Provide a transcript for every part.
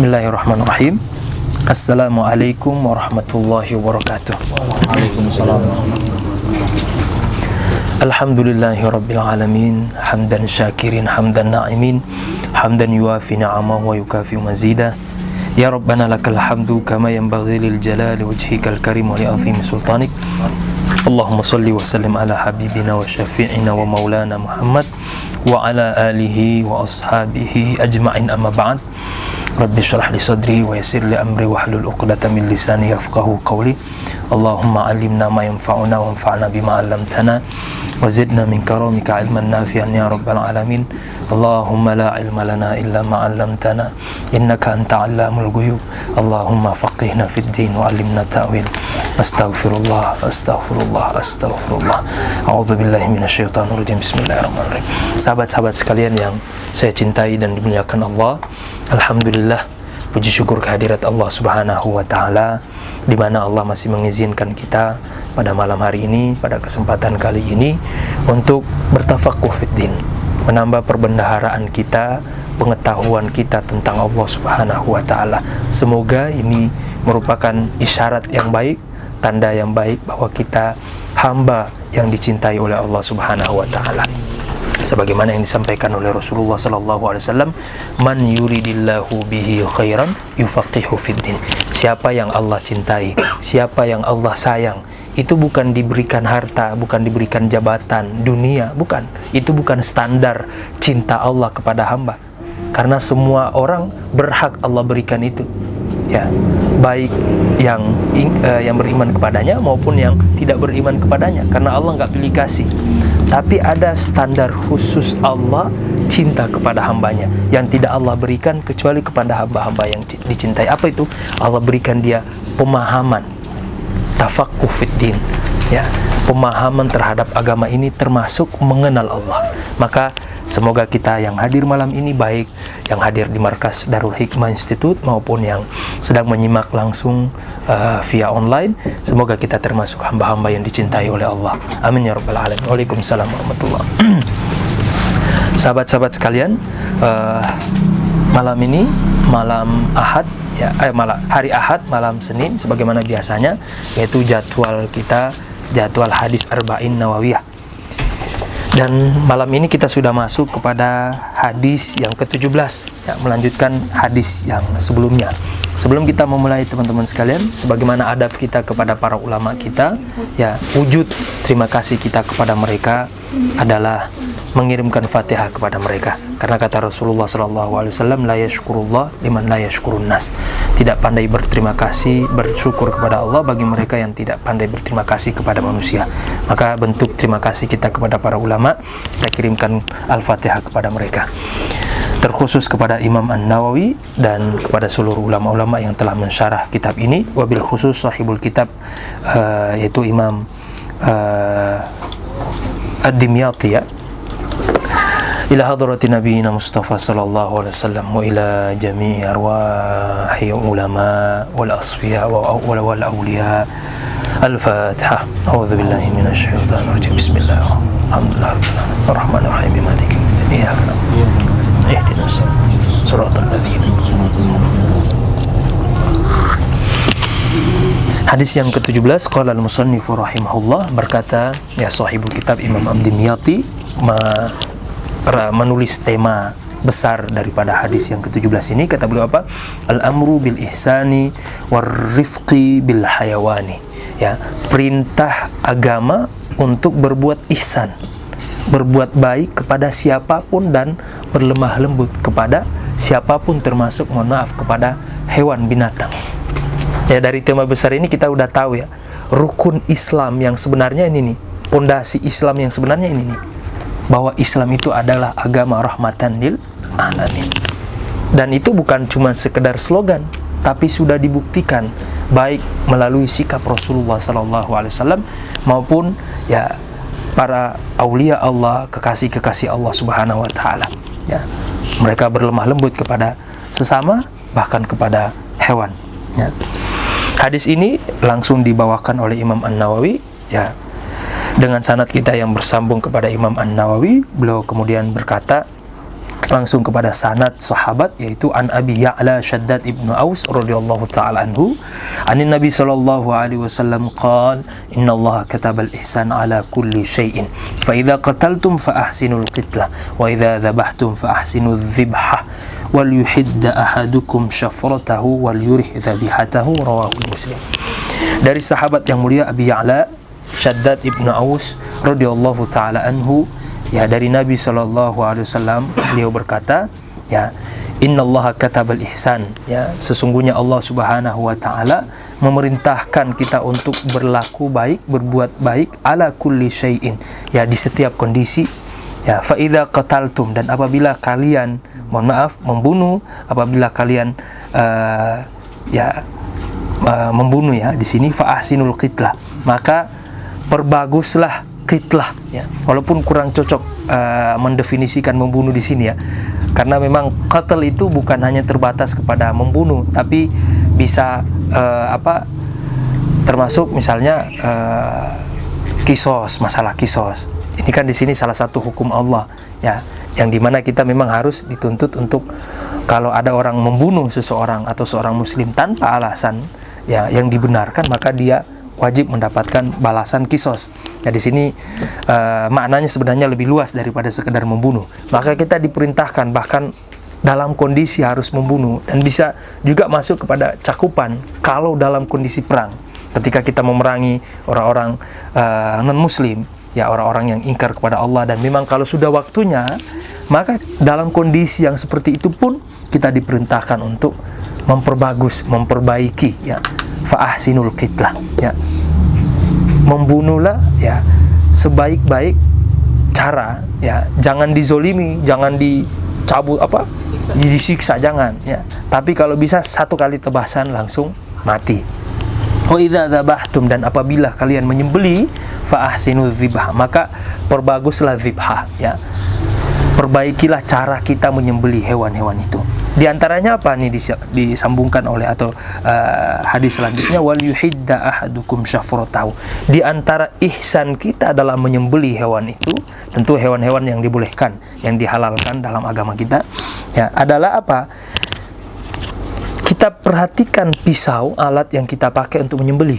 Bismillahirrahmanirrahim. Assalamualaikum warahmatullahi wabarakatuh. Waalaikumsalam. Alhamdulillahi rabbil alamin, hamdan syakirin, hamdan na'imin, hamdan yuafi ni'amahu wa yukafi mazidah. Ya Rabbana lakal hamdu kama yanbaghi lil jalali wajhikal karim wa li azimi sultanik. Allahumma salli wa sallim ala habibina wa syafi'ina wa maulana Muhammad wa ala alihi wa ashabihi ajma'in, amma ba'd. Rabbi syrah li sadri wa yassir li amri wa hlul 'uqdatam min lisani yafqahu qawli. Allahumma 'allimna ma yanfa'una wa anfa'na bima 'allamtana wa zidna min karamika 'ilman nafi'an ya rabbal alamin. Allahumma la 'ilma lana illa ma 'allamtana innaka anta 'allamul ghuyub. Allahumma faqihna fid din wa 'allimna ta'wil. Astaghfirullah, astaghfirullah, astaghfirullah. A'udzubillahi minasyaitonir rajim. Bismillahirrahmanirrahim. Sahabat-sahabat sekalian yang saya cintai dan dimuliakan Allah, alhamdulillah, puji syukur kehadirat Allah Subhanahu wa taala, di mana Allah masih mengizinkan kita pada malam hari ini, pada kesempatan kali ini untuk bertafaqquh fid din, menambah perbendaharaan kita, pengetahuan kita tentang Allah Subhanahu wa taala. Semoga ini merupakan isyarat yang baik, tanda yang baik bahwa kita hamba yang dicintai oleh Allah Subhanahu wa taala. Sebagaimana yang disampaikan oleh Rasulullah sallallahu alaihi wasallam, man yuridillahu bihi khairan yufaqihu fid din. Siapa yang Allah cintai, siapa yang Allah sayang, itu bukan diberikan harta, bukan diberikan jabatan dunia, bukan. Itu bukan standar cinta Allah kepada hamba. Karena semua orang berhak Allah berikan itu. Ya, baik yang beriman kepadanya maupun yang tidak beriman kepadanya, karena Allah nggak pilih kasih. Tapi ada standar khusus Allah cinta kepada hambanya yang tidak Allah berikan kecuali kepada hamba-hamba yang dicintai. Apa itu? Allah berikan dia pemahaman, tafaqquh fid din, ya, pemahaman terhadap agama ini, termasuk mengenal Allah. Maka semoga kita yang hadir malam ini, baik yang hadir di markas Darul Hikmah Institute maupun yang sedang menyimak langsung via online, semoga kita termasuk hamba-hamba yang dicintai oleh Allah. Amin ya rabbal alamin. Waalaikumsalam warahmatullahi wabarakatuh. Sahabat-sahabat sekalian, malam ini malam Ahad, ya, hari Ahad, malam Senin, sebagaimana biasanya, yaitu jadwal kita, jadwal hadis Arba'in Nawawiyah. Dan malam ini kita sudah masuk kepada hadis yang ke-17, ya, melanjutkan hadis yang sebelumnya. Sebelum kita memulai, teman-teman sekalian, sebagaimana adab kita kepada para ulama kita, ya, wujud terima kasih kita kepada mereka adalah mengirimkan Fatihah kepada mereka. Karena kata Rasulullah SAW, la yashkurullah liman la yashkurun nas. Tidak pandai berterima kasih, bersyukur kepada Allah bagi mereka yang tidak pandai berterima kasih kepada manusia. Maka bentuk terima kasih kita kepada para ulama, kita kirimkan Al-Fatihah kepada mereka. Terkhusus kepada Imam An-Nawawi dan kepada seluruh ulama-ulama yang telah mensyarah kitab ini, wabil khusus sahibul kitab, yaitu Imam Ad-Dimyati, ya. Ila hadrati nabiyina Mustafa sallallahu alaihi wasallam wa ila jami'i arwahi ulama wal asfiya wal awliya. Al-Fatihah. A'udzu billahi minasy syaithanir rajim. Bismillahirrahmanirrahim. Maliki yaumiddin. Iyyaka na'budu wa iyyaka nasta'in. Ihdinas siratal ladzina. Hadis yang ke-17, qala al-musannif rahimahullah, berkata, ya, sahibul kitab Imam Ad-Dimyati menulis tema besar daripada hadis yang ke-17 ini. Kata beliau apa? Al-amru bil ihsani war rifqi bil hayawani. Ya, perintah agama untuk berbuat ihsan, berbuat baik kepada siapapun dan berlemah lembut kepada siapapun, termasuk, mohon maaf, kepada hewan binatang. Ya, dari tema besar ini kita udah tahu, ya, rukun Islam yang sebenarnya ini nih, pondasi Islam yang sebenarnya ini nih, bahwa Islam itu adalah agama rahmatan lil alamin. Dan itu bukan cuma sekedar slogan, tapi sudah dibuktikan baik melalui sikap Rasulullah SAW maupun, ya, para aulia Allah, kekasih-kekasih Allah Subhanahu wa taala. Ya, mereka berlemah lembut kepada sesama, bahkan kepada hewan. Ya. Hadis ini langsung dibawakan oleh Imam An-Nawawi, ya, dengan sanad kita yang bersambung kepada Imam An-Nawawi. Beliau kemudian berkata, langsung kepada sanad sahabat, yaitu an Abi Ya'la Shaddad ibnu Aus radhiyallahu ta'ala anhu anin Nabi sallallahu alaihi wasallam qala innallaha katabal ihsan ala kulli syai'in fa idza qataltum fa ahsinul qitlah wa idza dzabhtum fa ahsinudz dzibhah wal yuhidda ahadukum syafratahu wal yurih dzabihatahu rawahu Muslim. Dari sahabat yang mulia Abi Ya'la Shaddad ibnu Aus radhiyallahu ta'ala anhu, ya, dari Nabi sallallahu alaihi wasallam, beliau berkata, ya, innallaha katabal ihsan, ya, sesungguhnya Allah Subhanahu wa taala memerintahkan kita untuk berlaku baik, berbuat baik ala kulli syai'in, ya, di setiap kondisi, ya, fa idza qataltum, dan apabila kalian, mohon maaf, membunuh, apabila kalian membunuh, ya, di sini fa ahsinul qitlah, maka perbaguslah qitlah, ya. Walaupun kurang cocok mendefinisikan membunuh di sini, ya. Karena memang qatl itu bukan hanya terbatas kepada membunuh, tapi bisa termasuk misalnya kisos, masalah kisos. Ini kan di sini salah satu hukum Allah, ya, yang dimana kita memang harus dituntut untuk kalau ada orang membunuh seseorang atau seorang muslim tanpa alasan, ya, yang dibenarkan, maka dia wajib mendapatkan balasan kisos. Ya, di sini maknanya sebenarnya lebih luas daripada sekedar membunuh. Maka kita diperintahkan bahkan dalam kondisi harus membunuh, dan bisa juga masuk kepada cakupan kalau dalam kondisi perang. Ketika kita memerangi orang-orang non-muslim, ya, orang-orang yang ingkar kepada Allah, dan memang kalau sudah waktunya, maka dalam kondisi yang seperti itu pun kita diperintahkan untuk memperbagus, memperbaiki, ya, fa ahsinul qitlah, ya, membunuhlah, ya, sebaik-baik cara, ya, jangan dizolimi, jangan dicabut disiksa, jangan, ya, tapi kalau bisa satu kali tebasan langsung mati. Wa idza dzabhtum, dan apabila kalian menyembelih, fa ahsinuz dzibhah, maka perbaguslah dzibhah, ya, perbaikilah cara kita menyembelih hewan-hewan itu. Di antaranya apa nih disambungkan oleh atau hadis selanjutnya, wal yuhidda ahadukum syafratahu. Di antara ihsan kita dalam menyembelih hewan itu, tentu hewan-hewan yang dibolehkan, yang dihalalkan dalam agama kita, ya, adalah apa? Kita perhatikan pisau, alat yang kita pakai untuk menyembelih.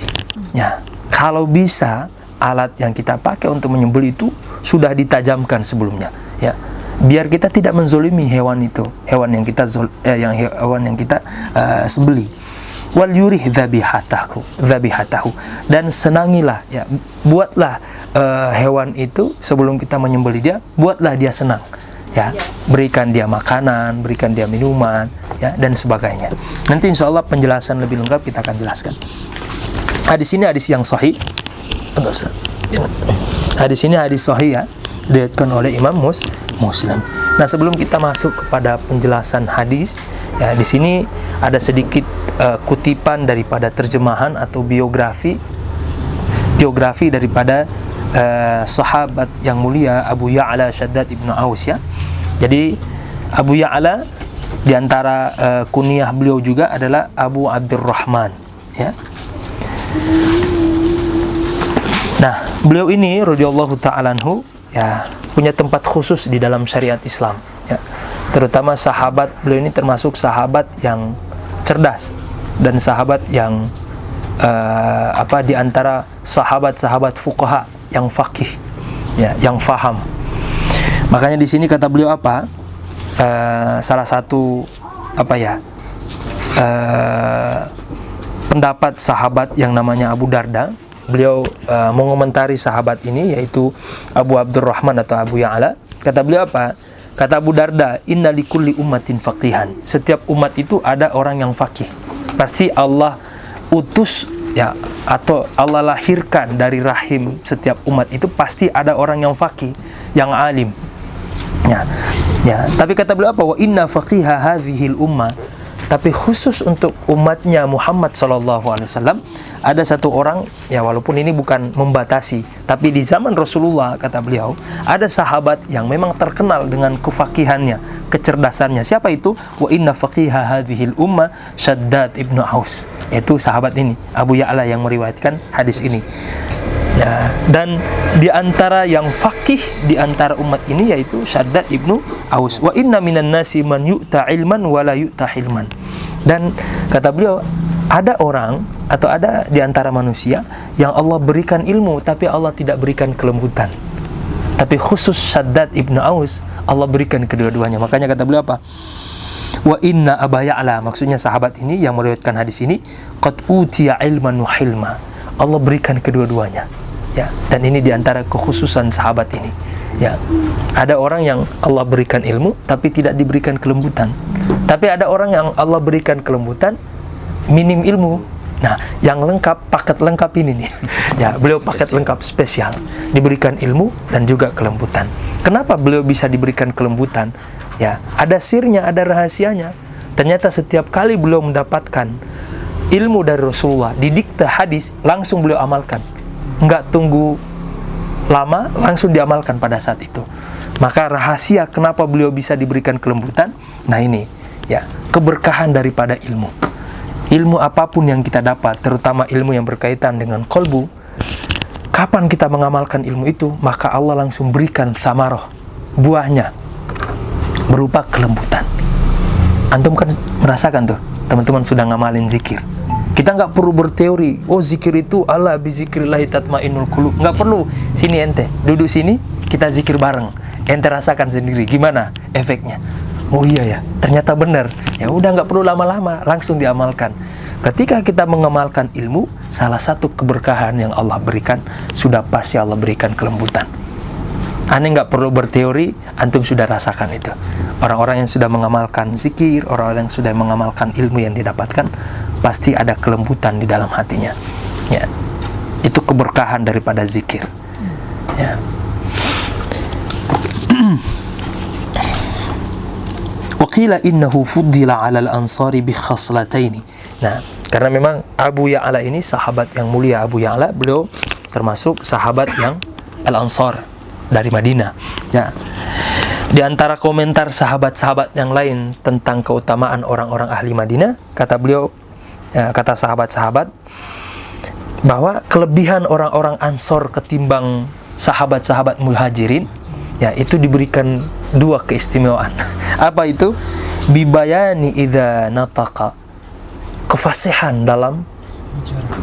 Ya, kalau bisa alat yang kita pakai untuk menyembelih itu sudah ditajamkan sebelumnya, ya, biar kita tidak menzolimi hewan itu, hewan yang kita sembelih. Wal yurih dzabihatahu, dan senangilah, ya, buatlah hewan itu sebelum kita menyembelih dia, buatlah dia senang, ya, berikan dia makanan, berikan dia minuman, ya, dan sebagainya. Nanti insya Allah penjelasan lebih lengkap kita akan jelaskan. Hadis ini hadis yang sahih. Hadis ini hadis sahih, ya, diriwayatkan oleh Imam Muslim. Nah, sebelum kita masuk kepada penjelasan hadis, ya, di sini ada sedikit kutipan daripada terjemahan atau biografi daripada sahabat yang mulia Abu Ya'la Shaddad ibnu Aus, ya. Jadi Abu Ya'la di antara kunyah beliau juga adalah Abu Abdurrahman, ya. Nah, beliau ini radhiyallahu ta'ala anhu, ya, punya tempat khusus di dalam syariat Islam, ya. Terutama sahabat beliau ini termasuk sahabat yang cerdas dan sahabat yang di antara sahabat-sahabat fuqaha yang faqih, ya, yang faham. Makanya di sini kata beliau apa? Salah satu pendapat sahabat yang namanya Abu Darda, beliau mengomentari sahabat ini, yaitu Abu Abdurrahman atau Abu Ya'la. Kata beliau apa? Kata Abu Darda, inna likulli ummatin faqihan. Setiap umat itu ada orang yang faqih. Pasti Allah utus, ya, atau Allah lahirkan dari rahim setiap umat itu pasti ada orang yang faqih, yang alim. Ya. Tapi kata beliau apa? Wa inna faqiha hadhil ummah. Tapi khusus untuk umatnya Muhammad SAW ada satu orang, ya walaupun ini bukan membatasi, tapi di zaman Rasulullah, kata beliau, ada sahabat yang memang terkenal dengan kefakihannya, kecerdasannya. Siapa itu? Wa inna faqiha hadhil ummah Shaddad ibnu Aus. Itu sahabat ini, Abu Ya'la yang meriwayatkan hadis ini. Ya, dan di antara yang fakih di antara umat ini yaitu Shaddad ibnu Aus. Wa inna minan nasi man yu'ta ilman wa la yu'ta hilman. Dan kata beliau, ada orang atau ada di antara manusia yang Allah berikan ilmu tapi Allah tidak berikan kelembutan. Tapi khusus Shaddad ibnu Aus Allah berikan kedua-duanya. Makanya kata beliau apa? Wa inna Aba Ya'la, maksudnya sahabat ini yang meriwayatkan hadis ini, qad utiya ilman wa hilma. Allah berikan kedua-duanya. Ya, dan ini di antara kekhususan sahabat ini. Ya, ada orang yang Allah berikan ilmu tapi tidak diberikan kelembutan. Tapi ada orang yang Allah berikan kelembutan, minim ilmu. Nah, yang lengkap, paket lengkap ini nih. Ya, beliau paket lengkap spesial. Diberikan ilmu dan juga kelembutan. Kenapa beliau bisa diberikan kelembutan? Ya, ada sirnya, ada rahasianya. Ternyata setiap kali beliau mendapatkan ilmu dari Rasulullah, didikte hadis, langsung beliau amalkan. Enggak tunggu lama, langsung diamalkan pada saat itu. Maka rahasia kenapa beliau bisa diberikan kelembutan, nah ini, ya, keberkahan daripada ilmu. Ilmu apapun yang kita dapat, terutama ilmu yang berkaitan dengan kolbu, kapan kita mengamalkan ilmu itu, maka Allah langsung berikan samaroh, buahnya, berupa kelembutan. Antum kan merasakan tuh, teman-teman sudah ngamalin zikir. Kita nggak perlu berteori, oh zikir itu ala bizikrillahi tatmainnul qulub. Nggak perlu, sini ente, duduk sini, kita zikir bareng. Ente rasakan sendiri, gimana efeknya. Oh iya ya, ternyata benar. Ya udah nggak perlu lama-lama, langsung diamalkan. Ketika kita mengamalkan ilmu, salah satu keberkahan yang Allah berikan, sudah pasti Allah berikan kelembutan. Aneh nggak perlu berteori, antum sudah rasakan itu. Orang-orang yang sudah mengamalkan zikir, orang-orang yang sudah mengamalkan ilmu yang didapatkan, pasti ada kelembutan di dalam hatinya. Ya, itu keberkahan daripada zikir. Ya. Waqila innahu fuddila 'alal ansari bi khaslataini. Nah, karena memang Abu Ya'la ini sahabat yang mulia. Abu Ya'la, beliau termasuk sahabat yang Al-Ansar dari Madinah. Ya. Di antara komentar sahabat-sahabat yang lain tentang keutamaan orang-orang ahli Madinah, kata beliau, ya, kata sahabat-sahabat, bahwa kelebihan orang-orang Ansor ketimbang sahabat-sahabat Muhajirin, ya, itu diberikan dua keistimewaan. Apa itu? Bibayani idza nataqa, kefasihan dalam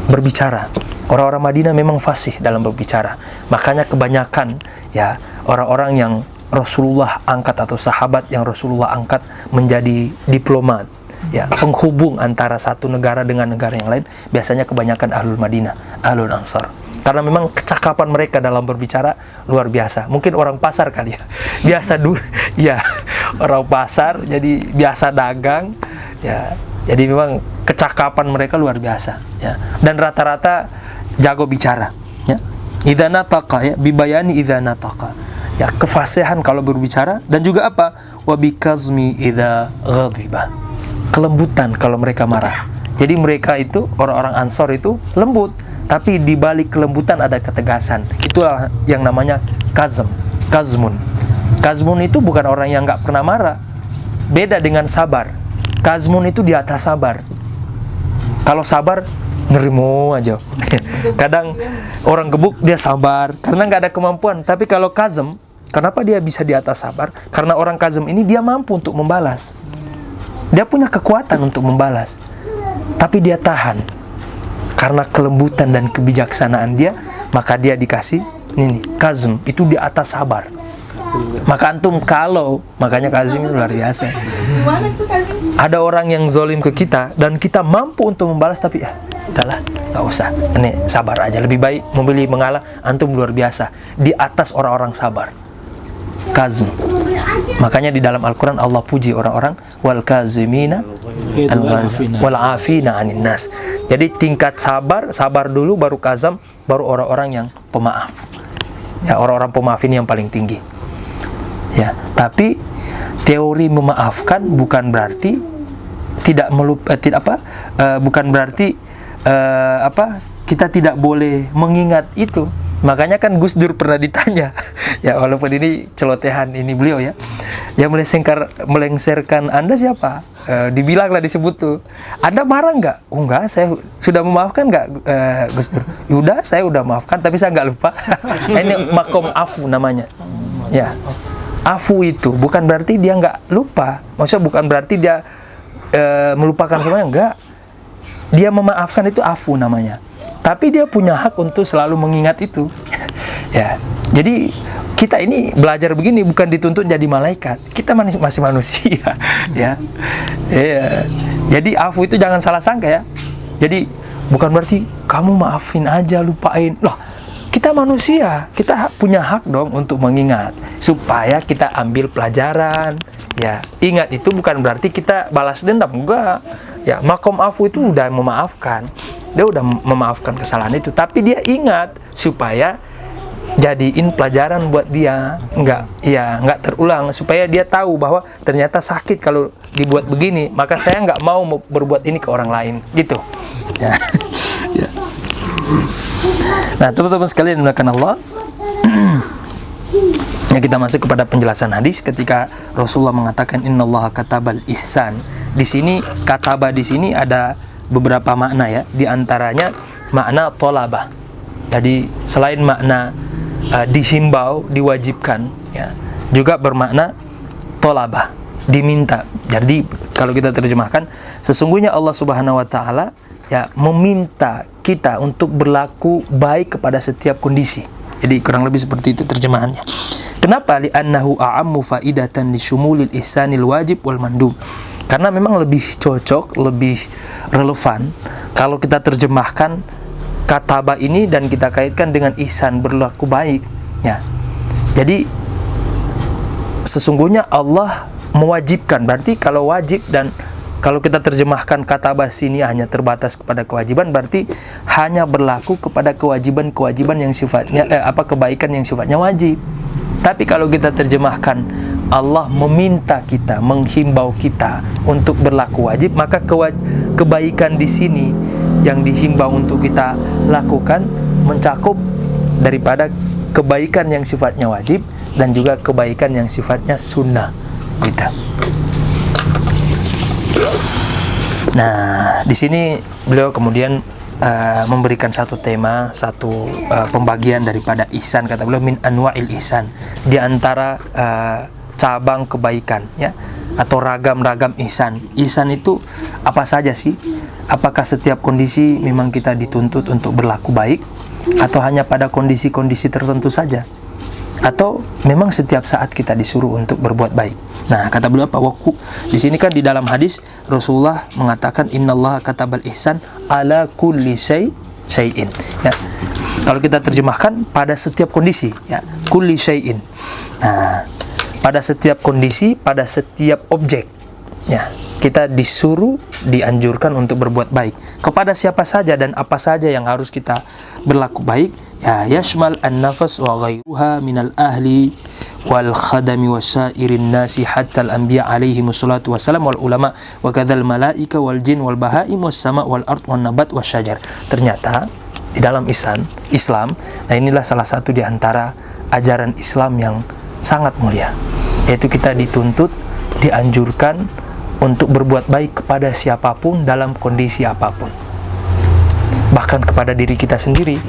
berbicara. Orang-orang Madinah memang fasih dalam berbicara. Makanya kebanyakan, ya, orang-orang yang Rasulullah angkat atau sahabat yang Rasulullah angkat menjadi diplomat, ya, penghubung antara satu negara dengan negara yang lain, biasanya kebanyakan ahlul Madinah, ahlul Ansar. Karena memang kecakapan mereka dalam berbicara luar biasa. Mungkin orang pasar kali ya, biasa dulu, ya, orang pasar, jadi biasa dagang, ya, jadi memang kecakapan mereka luar biasa, ya, dan rata-rata jago bicara, ya. Idza nataqa, ya, bibayani idza nataqa, ya, kefasihan kalau berbicara, dan juga apa? Wa bikazmi idza ghadiba, kelembutan kalau mereka marah. Jadi mereka itu, orang-orang Ansor itu lembut, tapi di balik kelembutan ada ketegasan. Itulah yang namanya kazmun. Kazmun itu bukan orang yang nggak pernah marah. Beda dengan sabar. Kazmun itu di atas sabar. Kalau sabar, nerimo aja. Kadang orang gebuk dia sabar karena nggak ada kemampuan. Tapi kalau kazm, kenapa dia bisa di atas sabar? Karena orang kazm ini dia mampu untuk membalas. Dia punya kekuatan untuk membalas. Tapi dia tahan. Karena kelembutan dan kebijaksanaan dia, maka dia dikasih ini kazm, itu di atas sabar. Maka antum kalau, makanya kazim itu luar biasa. Ada orang yang zolim ke kita dan kita mampu untuk membalas, tapi ya udahlah, nggak usah, ini sabar aja, lebih baik memilih mengalah. Antum luar biasa di atas orang-orang sabar, kazm. Makanya di dalam Al-Quran Allah puji orang-orang wal kazimina wal afina anin nas. Jadi tingkat sabar dulu, baru kazam, baru orang-orang yang pemaaf. Ya, orang-orang pemaaf ini yang paling tinggi. Ya, tapi teori memaafkan bukan berarti bukan berarti kita tidak boleh mengingat itu. Makanya kan Gus Dur pernah ditanya, ya walaupun ini celotehan ini beliau ya, yang melengsarkan Anda siapa? Dibilanglah, disebut tuh, Anda marah nggak? Oh enggak, saya sudah memaafkan nggak, Gus Dur? Yaudah, saya udah maafkan, tapi saya nggak lupa. Ini makom afu namanya. Ya, afu itu bukan berarti dia nggak lupa, maksudnya bukan berarti dia melupakan semuanya, enggak. Dia memaafkan, itu afu namanya. Tapi dia punya hak untuk selalu mengingat itu. Ya, jadi kita ini belajar begini bukan dituntut jadi malaikat. Kita masih manusia, ya. Ya. Jadi afu itu jangan salah sangka ya. Jadi bukan berarti kamu maafin aja, lupain. Loh, kita manusia, kita punya hak dong untuk mengingat supaya kita ambil pelajaran. Ya, ingat itu bukan berarti kita balas dendam, enggak. Ya, makom afu itu udah memaafkan. Dia udah memaafkan kesalahan itu, tapi dia ingat supaya jadiin pelajaran buat dia, nggak terulang, supaya dia tahu bahwa ternyata sakit kalau dibuat begini, maka saya nggak mau berbuat ini ke orang lain, gitu. Ya. Ya. Nah, teman-teman sekalian dimuliakan Allah. Ya, kita masuk kepada penjelasan hadis ketika Rasulullah mengatakan innallaha katabal ihsan. Di sini kataba di sini ada beberapa makna ya, di antaranya makna tolabah. Jadi selain makna dihimbau, diwajibkan ya, juga bermakna tolabah, diminta. Jadi kalau kita terjemahkan, sesungguhnya Allah Subhanahu wa taala ya meminta kita untuk berlaku baik kepada setiap kondisi. Jadi kurang lebih seperti itu terjemahannya. Kenapa? Li'annahu a'ammu faidatan li syumulil ihsanil wajib wal mandub. Karena memang lebih cocok, lebih relevan kalau kita terjemahkan kataba ini dan kita kaitkan dengan ihsan, berlaku baik ya. Jadi sesungguhnya Allah mewajibkan, berarti kalau wajib, dan kalau kita terjemahkan kataba sini hanya terbatas kepada kewajiban, berarti hanya berlaku kepada kewajiban-kewajiban yang sifatnya kebaikan yang sifatnya wajib. Tapi kalau kita terjemahkan Allah meminta kita, menghimbau kita untuk berlaku wajib, maka kebaikan di sini yang dihimbau untuk kita lakukan mencakup daripada kebaikan yang sifatnya wajib dan juga kebaikan yang sifatnya sunnah kita. Nah, di sini beliau kemudian memberikan satu tema, satu pembagian daripada ihsan. Kata beliau min anwa'il ihsan, di antara cabang kebaikan ya, atau ragam-ragam ihsan. Ihsan itu apa saja sih? Apakah setiap kondisi memang kita dituntut untuk berlaku baik, atau hanya pada kondisi-kondisi tertentu saja, atau memang setiap saat kita disuruh untuk berbuat baik? Nah, kata beliau apa? Waku. Di sini kan di dalam hadis Rasulullah mengatakan innallaha katabal ihsan ala kulli syai'in. Ya. Kalau kita terjemahkan pada setiap kondisi, ya, kulli syai'in. Nah, pada setiap kondisi, pada setiap objek, ya, kita disuruh, dianjurkan untuk berbuat baik kepada siapa saja dan apa saja yang harus kita berlaku baik. Ya, yashmal an-nafas wa ghairuha minal ahli wal khadami wasairin nasi hatta al-anbiya alaihi wassalatu wassalam wal ulama wa kadzal malaika wal jin wal bahaim was sama wal ard wan nabat wasyajar. Ternyata di dalam Islam, nah inilah salah satu di antara ajaran Islam yang sangat mulia, yaitu kita dituntut, dianjurkan untuk berbuat baik kepada siapapun dalam kondisi apapun. Bahkan kepada diri kita sendiri,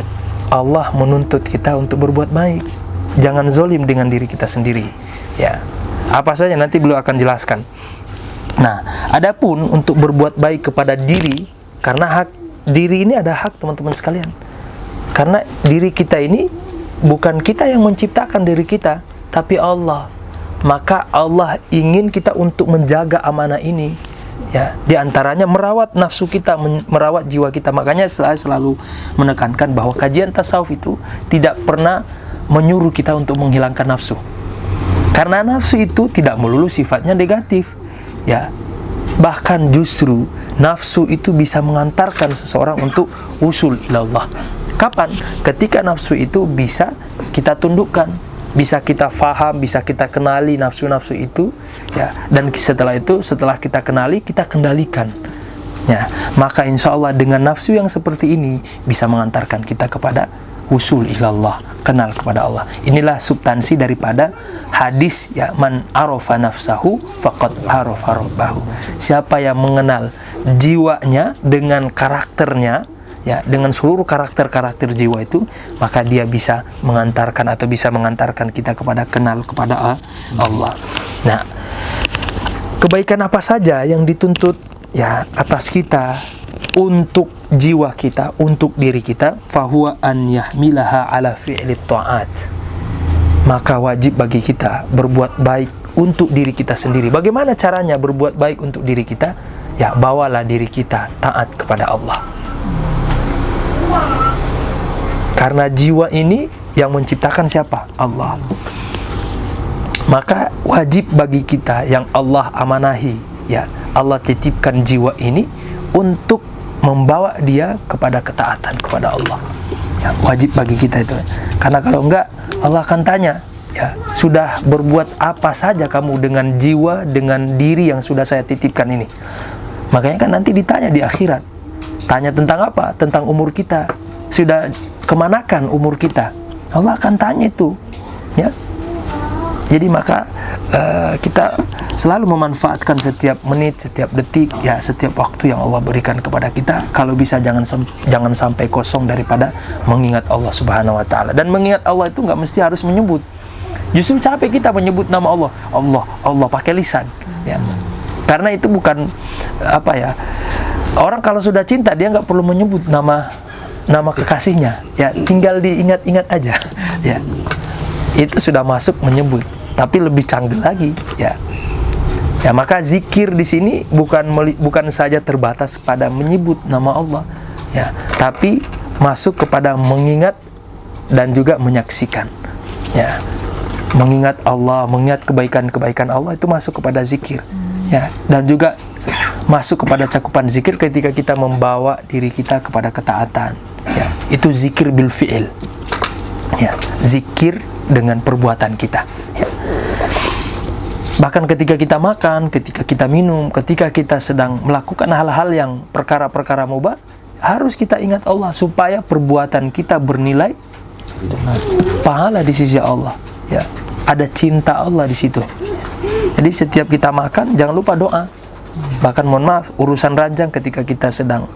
Allah menuntut kita untuk berbuat baik. Jangan zolim dengan diri kita sendiri. Ya, apa saja nanti beliau akan jelaskan. Nah, adapun untuk berbuat baik kepada diri, karena hak diri ini ada hak teman-teman sekalian. Karena diri kita ini bukan kita yang menciptakan diri kita, tapi Allah. Maka Allah ingin kita untuk menjaga amanah ini. Ya, di antaranya merawat nafsu kita, merawat jiwa kita. Makanya saya selalu menekankan bahwa kajian tasawuf itu tidak pernah menyuruh kita untuk menghilangkan nafsu. Karena nafsu itu tidak melulu sifatnya negatif. Ya. Bahkan justru nafsu itu bisa mengantarkan seseorang untuk usul ilallah. Kapan? Ketika nafsu itu bisa kita tundukkan, bisa kita faham, bisa kita kenali nafsu-nafsu itu, ya. Dan setelah itu, setelah kita kenali, kita kendalikan. Ya, maka insya Allah dengan nafsu yang seperti ini bisa mengantarkan kita kepada usul ilallah, kenal kepada Allah. Inilah substansi daripada hadis, ya, man arafa nafsahu faqad arafa rabbahu. Siapa yang mengenal jiwanya dengan karakternya, ya, dengan seluruh karakter-karakter jiwa itu, maka dia bisa mengantarkan atau bisa mengantarkan kita kepada kenal kepada Allah. Nah, kebaikan apa saja yang dituntut, ya, atas kita untuk jiwa kita, untuk diri kita, fahuwa an yahmilaha ala fi'li ta'at. Maka wajib bagi kita berbuat baik untuk diri kita sendiri. Bagaimana caranya berbuat baik untuk diri kita? Ya, bawalah diri kita taat kepada Allah. Karena jiwa ini yang menciptakan siapa? Allah. Maka wajib bagi kita yang Allah amanahi, ya, Allah titipkan jiwa ini untuk membawa dia kepada ketaatan kepada Allah. Ya, wajib bagi kita itu. Karena kalau enggak, Allah akan tanya, ya, sudah berbuat apa saja kamu dengan jiwa, dengan diri yang sudah saya titipkan ini. Makanya kan nanti ditanya di akhirat. Tanya tentang apa? Tentang umur kita. Sudah kemanakan umur kita? Allah akan tanya itu. Ya. Jadi maka kita selalu memanfaatkan setiap menit, setiap detik, ya, setiap waktu yang Allah berikan kepada kita. Kalau bisa jangan sampai kosong daripada mengingat Allah Subhanahu wa taala. Dan mengingat Allah itu nggak mesti harus menyebut. Justru capek kita menyebut nama Allah. Allah pakai lisan, ya. Karena itu bukan apa ya. Orang kalau sudah cinta dia nggak perlu menyebut nama kekasihnya, ya, tinggal diingat-ingat aja, ya. Itu sudah masuk menyebut. Tapi lebih canggih lagi, ya. Ya, maka zikir di sini bukan saja terbatas pada menyebut nama Allah, ya, tapi masuk kepada mengingat dan juga menyaksikan, ya. Mengingat Allah, mengingat kebaikan-kebaikan Allah itu masuk kepada zikir, ya. Dan juga masuk kepada cakupan zikir ketika kita membawa diri kita kepada ketaatan, ya. Itu zikir bil fi'il, ya, zikir dengan perbuatan kita, ya. Bahkan ketika kita makan, ketika kita minum, ketika kita sedang melakukan hal-hal yang perkara-perkara mubah, harus kita ingat Allah supaya perbuatan kita bernilai pahala di sisi Allah, ya. Ada cinta Allah di situ. Jadi setiap kita makan jangan lupa doa. Bahkan mohon maaf, urusan ranjang ketika kita sedang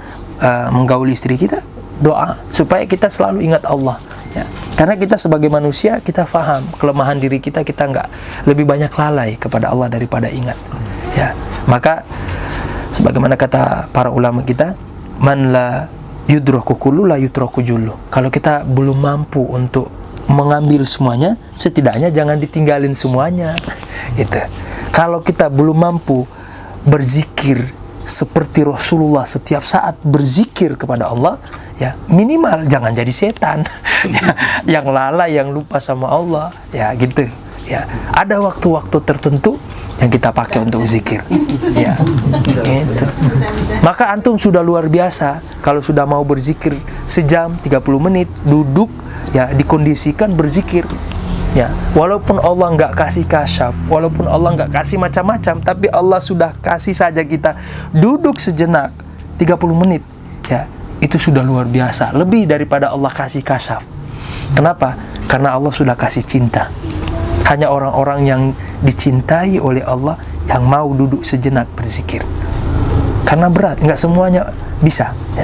menggauli istri kita, doa supaya kita selalu ingat Allah, ya. Karena kita sebagai manusia, kita faham kelemahan diri kita nggak lebih banyak lalai kepada Allah daripada ingat, ya. Maka sebagaimana kata para ulama kita, man la yudraku kullu la yutraku jullu. Kalau kita belum mampu untuk mengambil semuanya, setidaknya jangan ditinggalin semuanya, gitu. Kalau kita belum mampu berzikir seperti Rasulullah setiap saat berzikir kepada Allah, ya, minimal jangan jadi setan, ya, yang lalai, yang lupa sama Allah, ya, gitu, ya. Ada waktu-waktu tertentu yang kita pakai untuk zikir, ya, gitu. Maka antum sudah luar biasa kalau sudah mau berzikir sejam 30 menit duduk, ya, dikondisikan berzikir, ya. Walaupun Allah nggak kasih kasyaf, walaupun Allah nggak kasih macam-macam, tapi Allah sudah kasih saja kita duduk sejenak 30 menit, ya, itu sudah luar biasa, lebih daripada Allah kasih kasyaf. Kenapa? Karena Allah sudah kasih cinta. Hanya orang-orang yang dicintai oleh Allah yang mau duduk sejenak berzikir. Karena berat, nggak semuanya bisa, ya.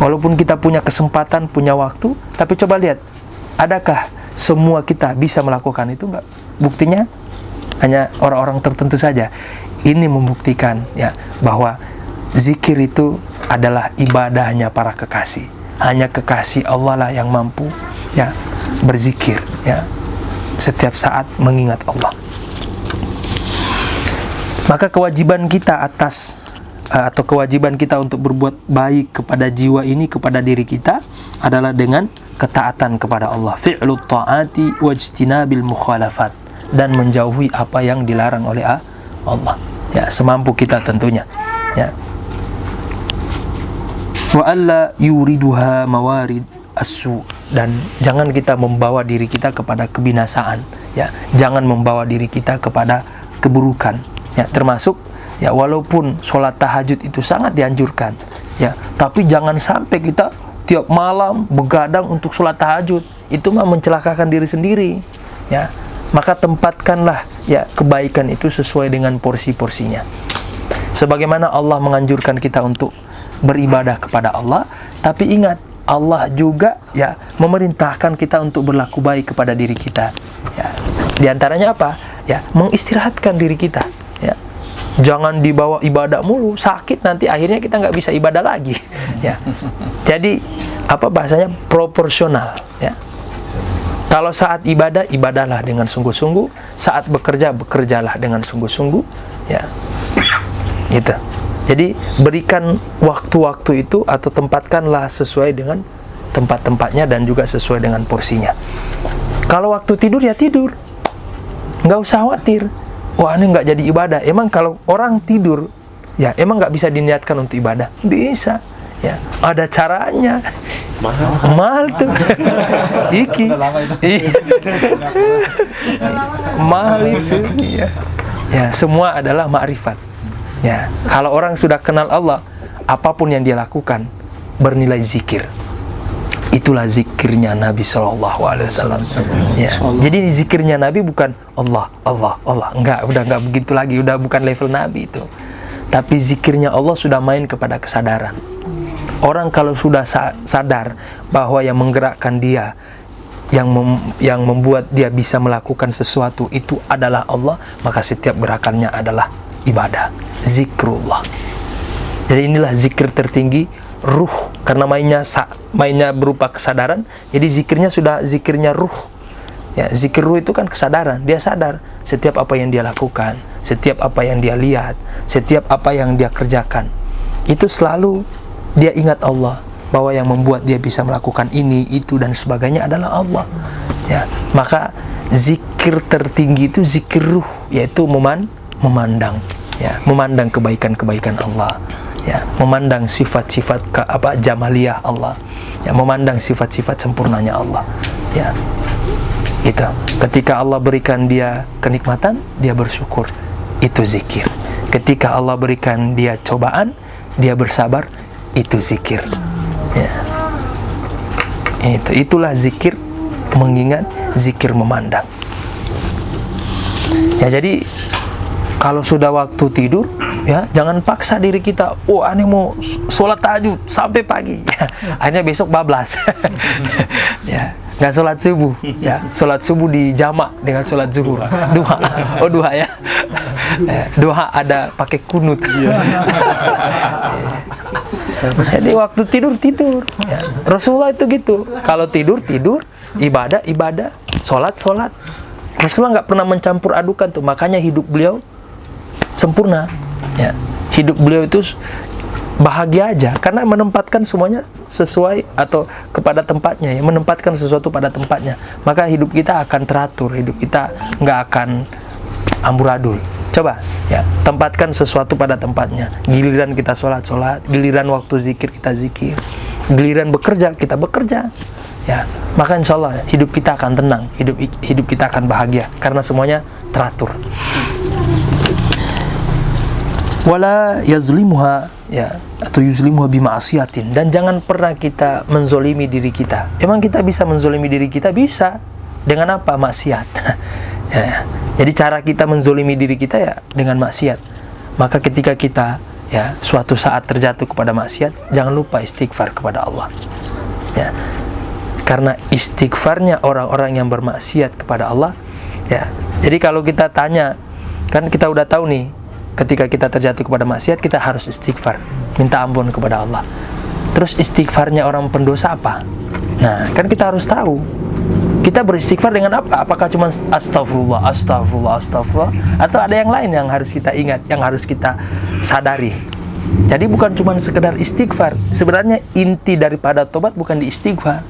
Walaupun kita punya kesempatan, punya waktu, tapi coba lihat, adakah semua kita bisa melakukan itu? Enggak. Buktinya hanya orang-orang tertentu saja. Ini membuktikan, ya, bahwa zikir itu adalah ibadahnya para kekasih. Hanya kekasih Allah lah yang mampu, ya, berzikir, ya, setiap saat mengingat Allah. Maka kewajiban kita atau kewajiban kita untuk berbuat baik kepada jiwa ini, kepada diri kita, adalah dengan ketaatan kepada Allah, fi'lu ta'ati wajtinabil mukhalafat, dan menjauhi apa yang dilarang oleh Allah, ya, semampu kita tentunya, ya. Wa alla yuriduha mawarid as-su, dan jangan kita membawa diri kita kepada kebinasaan, ya. Jangan membawa diri kita kepada keburukan, ya, termasuk, Ya, walaupun sholat tahajud itu sangat dianjurkan, ya, tapi jangan sampai kita tiap malam begadang untuk sholat tahajud. Itu mah mencelakakan diri sendiri, ya. Maka tempatkanlah ya kebaikan itu sesuai dengan porsi-porsinya. Sebagaimana Allah menganjurkan kita untuk beribadah kepada Allah, tapi ingat, Allah juga ya memerintahkan kita untuk berlaku baik kepada diri kita. Ya. Di antaranya apa? Ya, mengistirahatkan diri kita. Ya. Jangan dibawa ibadah mulu, sakit nanti akhirnya kita nggak bisa ibadah lagi. Ya. Jadi apa bahasanya, proporsional. Ya. Kalau saat ibadah, ibadahlah dengan sungguh-sungguh. Saat bekerja, bekerjalah dengan sungguh-sungguh. Ya, gitu. Jadi berikan waktu-waktu itu atau tempatkanlah sesuai dengan tempat-tempatnya dan juga sesuai dengan porsinya. Kalau waktu tidur ya tidur, nggak usah khawatir. Wah, ini nggak jadi ibadah. Emang kalau orang tidur, ya emang nggak bisa diniatkan untuk ibadah? Bisa. Ya, ada caranya. Mahal tuh. Iki. Mahal itu. Ya. Ya, semua adalah ma'rifat. Ya, kalau orang sudah kenal Allah, apapun yang dia lakukan bernilai zikir. Itulah zikirnya Nabi SAW. Ya. Jadi zikirnya Nabi bukan Allah, Allah, Allah. Udah enggak begitu lagi. Udah bukan level Nabi itu. Tapi zikirnya Allah sudah main kepada kesadaran. Orang kalau sudah sadar bahwa yang menggerakkan dia, yang membuat dia bisa melakukan sesuatu itu adalah Allah, maka setiap gerakannya adalah ibadah, zikrullah. Jadi inilah zikir tertinggi, ruh, karena mainnya berupa kesadaran. Jadi zikirnya sudah zikirnya ruh. Ya, zikir ruh itu kan kesadaran. Dia sadar setiap apa yang dia lakukan, setiap apa yang dia lihat, setiap apa yang dia kerjakan, itu selalu dia ingat Allah, bahwa yang membuat dia bisa melakukan ini, itu dan sebagainya adalah Allah. Ya, maka zikir tertinggi itu zikir ruh, yaitu memandang, ya, memandang kebaikan-kebaikan Allah, ya, memandang sifat-sifat jamaliyah Allah, ya, memandang sifat-sifat sempurnanya Allah. Ya, itu. Ketika Allah berikan dia kenikmatan, dia bersyukur, itu zikir. Ketika Allah berikan dia cobaan, dia bersabar, itu zikir. Ya. Itulah zikir mengingat, zikir memandang. Ya, jadi kalau sudah waktu tidur, ya jangan paksa diri kita. Oh, ini mau sholat tahajud sampai pagi. Ya, akhirnya besok bablas. Ya, nggak sholat subuh. Ya, sholat subuh di jamak dengan sholat zuhur. Duha. Oh, duha ya. Duha ada pakai kunut. Jadi waktu tidur. Ya. Rasulullah itu gitu. Kalau tidur, ibadah, sholat. Rasulullah nggak pernah mencampur adukan tuh. Makanya hidup beliau sempurna. Ya. Hidup beliau itu bahagia aja, karena menempatkan semuanya sesuai atau kepada tempatnya, ya, menempatkan sesuatu pada tempatnya. Maka hidup kita akan teratur, hidup kita nggak akan amburadul. Coba, ya, tempatkan sesuatu pada tempatnya. Giliran kita sholat, giliran waktu zikir kita zikir, giliran bekerja kita bekerja. Ya, maka insya Allah hidup kita akan tenang, hidup kita akan bahagia karena semuanya teratur. Wala yazlimuha, ya, atau yuzlimuha bima'asiyatin, dan jangan pernah kita menzolimi diri kita. Emang kita bisa menzolimi diri kita? Bisa. Dengan apa? Maksiat. Ya. Jadi cara kita menzolimi diri kita ya dengan maksiat. Maka ketika kita ya suatu saat terjatuh kepada maksiat, jangan lupa istighfar kepada Allah. Ya. Karena istighfarnya orang-orang yang bermaksiat kepada Allah, ya. Jadi kalau kita tanya, kan kita udah tahu nih, ketika kita terjatuh kepada maksiat, kita harus istighfar, minta ampun kepada Allah. Terus istighfarnya orang pendosa apa? Nah, kan kita harus tahu. Kita beristighfar dengan apa? Apakah cuma astagfirullah, atau ada yang lain yang harus kita ingat, yang harus kita sadari? Jadi bukan cuma sekedar istighfar. Sebenarnya inti daripada tobat bukan di istighfar,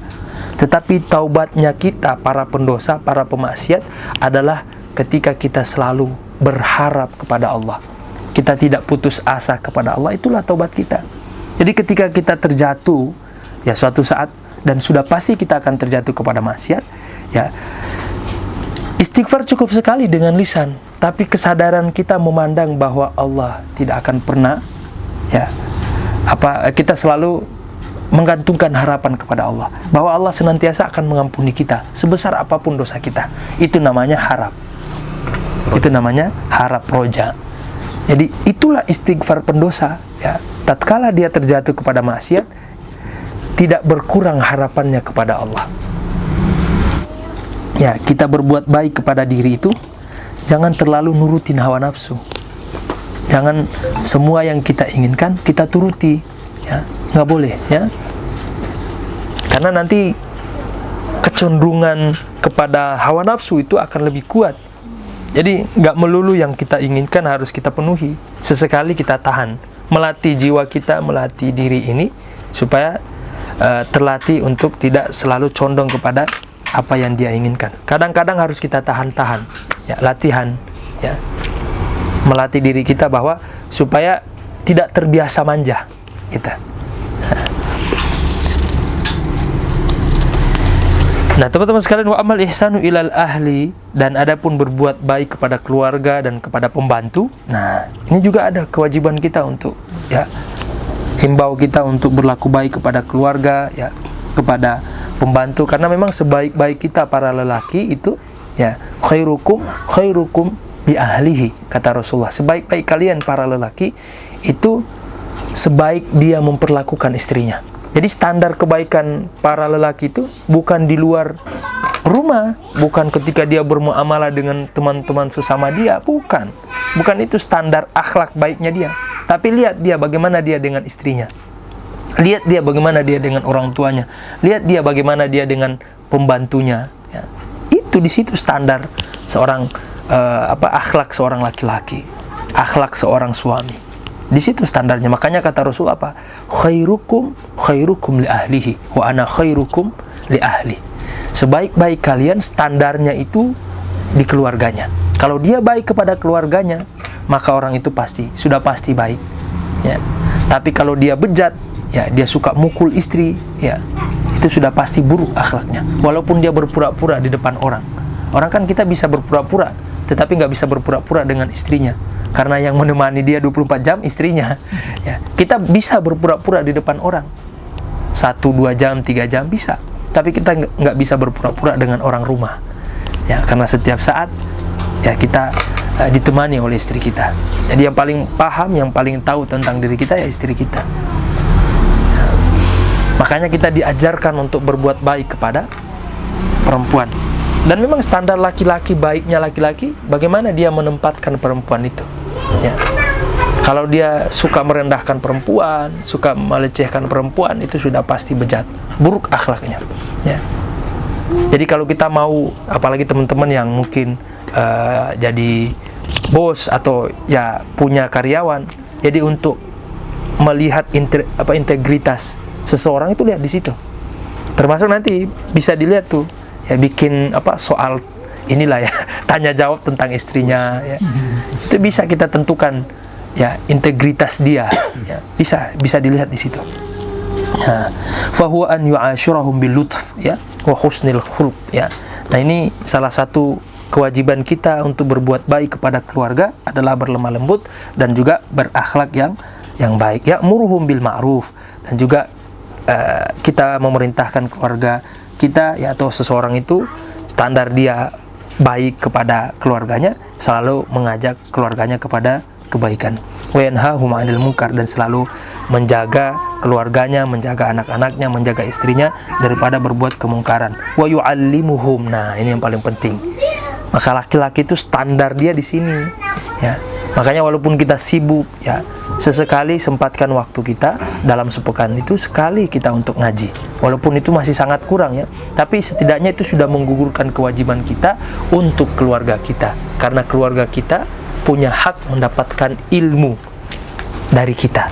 tetapi taubatnya kita, para pendosa, para pemaksiat, adalah ketika kita selalu berharap kepada Allah. Kita tidak putus asa kepada Allah, itulah taubat kita. Jadi ketika kita terjatuh, ya suatu saat, dan sudah pasti kita akan terjatuh kepada maksiat, ya, istighfar cukup sekali dengan lisan. tapi kesadaran kita memandang bahwa Allah tidak akan pernah, ya, kita selalu menggantungkan harapan kepada Allah, bahwa Allah senantiasa akan mengampuni kita sebesar apapun dosa kita. Itu namanya harap. Itu namanya harap, roja. Jadi itulah istighfar pendosa, ya. Tatkala dia terjatuh kepada maksiat, tidak berkurang harapannya kepada Allah. Ya, kita berbuat baik kepada diri itu, jangan terlalu nurutin hawa nafsu. Jangan semua yang kita inginkan kita turuti, ya, nggak boleh, ya. Karena nanti kecenderungan kepada hawa nafsu itu akan lebih kuat. Jadi nggak melulu yang kita inginkan harus kita penuhi. Sesekali kita tahan, melatih jiwa kita, melatih diri ini supaya terlatih untuk tidak selalu condong kepada apa yang dia inginkan. Kadang-kadang harus kita tahan-tahan, ya, latihan, ya, melatih diri kita bahwa supaya tidak terbiasa manja kita. Nah, teman-teman sekalian, wa amal ihsanu ilal ahli, dan adapun berbuat baik kepada keluarga dan kepada pembantu. Nah, ini juga ada kewajiban kita untuk, ya, himbau kita untuk berlaku baik kepada keluarga, ya, kepada pembantu, karena memang sebaik-baik kita para lelaki itu, ya, khairukum li ahlihi, kata Rasulullah. Sebaik-baik kalian para lelaki itu sebaik dia memperlakukan istrinya. Jadi standar kebaikan para lelaki itu bukan di luar rumah, bukan ketika dia bermuamalah dengan teman-teman sesama dia, bukan itu standar akhlak baiknya dia. Tapi lihat dia bagaimana dia dengan istrinya, lihat dia bagaimana dia dengan orang tuanya, lihat dia bagaimana dia dengan pembantunya, ya. Itu di situ standar seorang akhlak seorang laki-laki, akhlak seorang suami. Di situ standarnya. Makanya kata Rasul apa? Khairukum li ahlihi wa ana khairukum li ahli. Sebaik-baik kalian standarnya itu di keluarganya. Kalau dia baik kepada keluarganya, maka orang itu sudah pasti baik, ya. Tapi kalau dia bejat, ya, dia suka mukul istri, ya, itu sudah pasti buruk akhlaknya. Walaupun dia berpura-pura di depan orang. Orang kan kita bisa berpura-pura, tetapi nggak bisa berpura-pura dengan istrinya. Karena yang menemani dia 24 jam istrinya, ya. Kita bisa berpura-pura di depan orang 1, 2 jam, 3 jam bisa. Tapi kita nggak bisa berpura-pura dengan orang rumah, ya. Karena setiap saat, ya, kita ditemani oleh istri kita. Jadi yang paling paham, yang paling tahu tentang diri kita, ya, istri kita. Makanya kita diajarkan untuk berbuat baik kepada perempuan. Dan memang standar laki-laki, baiknya laki-laki, bagaimana dia menempatkan perempuan itu, ya. Kalau dia suka merendahkan perempuan, suka melecehkan perempuan, itu sudah pasti bejat, buruk akhlaknya, ya. Jadi kalau kita mau, apalagi teman-teman yang mungkin jadi bos atau, ya, punya karyawan, jadi untuk melihat integritas seseorang itu lihat di situ. Termasuk nanti bisa dilihat tuh, ya, bikin soal inilah, ya, tanya jawab tentang istrinya, ya. Itu bisa kita tentukan, ya, integritas dia, ya, bisa dilihat di situ. Nah, fahuwa an yu'ashirahum bil lutf, ya, wa husnil khuluq, ya. Nah, ini salah satu kewajiban kita untuk berbuat baik kepada keluarga adalah berlemah lembut dan juga berakhlak yang baik, ya, muruhum bil ma'ruf, dan juga kita memerintahkan keluarga kita, ya, atau seseorang itu standar dia baik kepada keluarganya, selalu mengajak keluarganya kepada kebaikan. Wa yanhahum 'anil munkar, dan selalu menjaga keluarganya, menjaga anak-anaknya, menjaga istrinya daripada berbuat kemungkaran. Wa yu'allimuhum. Nah, ini yang paling penting. Maka laki-laki itu standar dia di sini, ya. Makanya walaupun kita sibuk, ya, sesekali sempatkan waktu kita dalam sepekan itu sekali kita untuk ngaji. Walaupun itu masih sangat kurang, ya, tapi setidaknya itu sudah menggugurkan kewajiban kita untuk keluarga kita. Karena keluarga kita punya hak mendapatkan ilmu dari kita.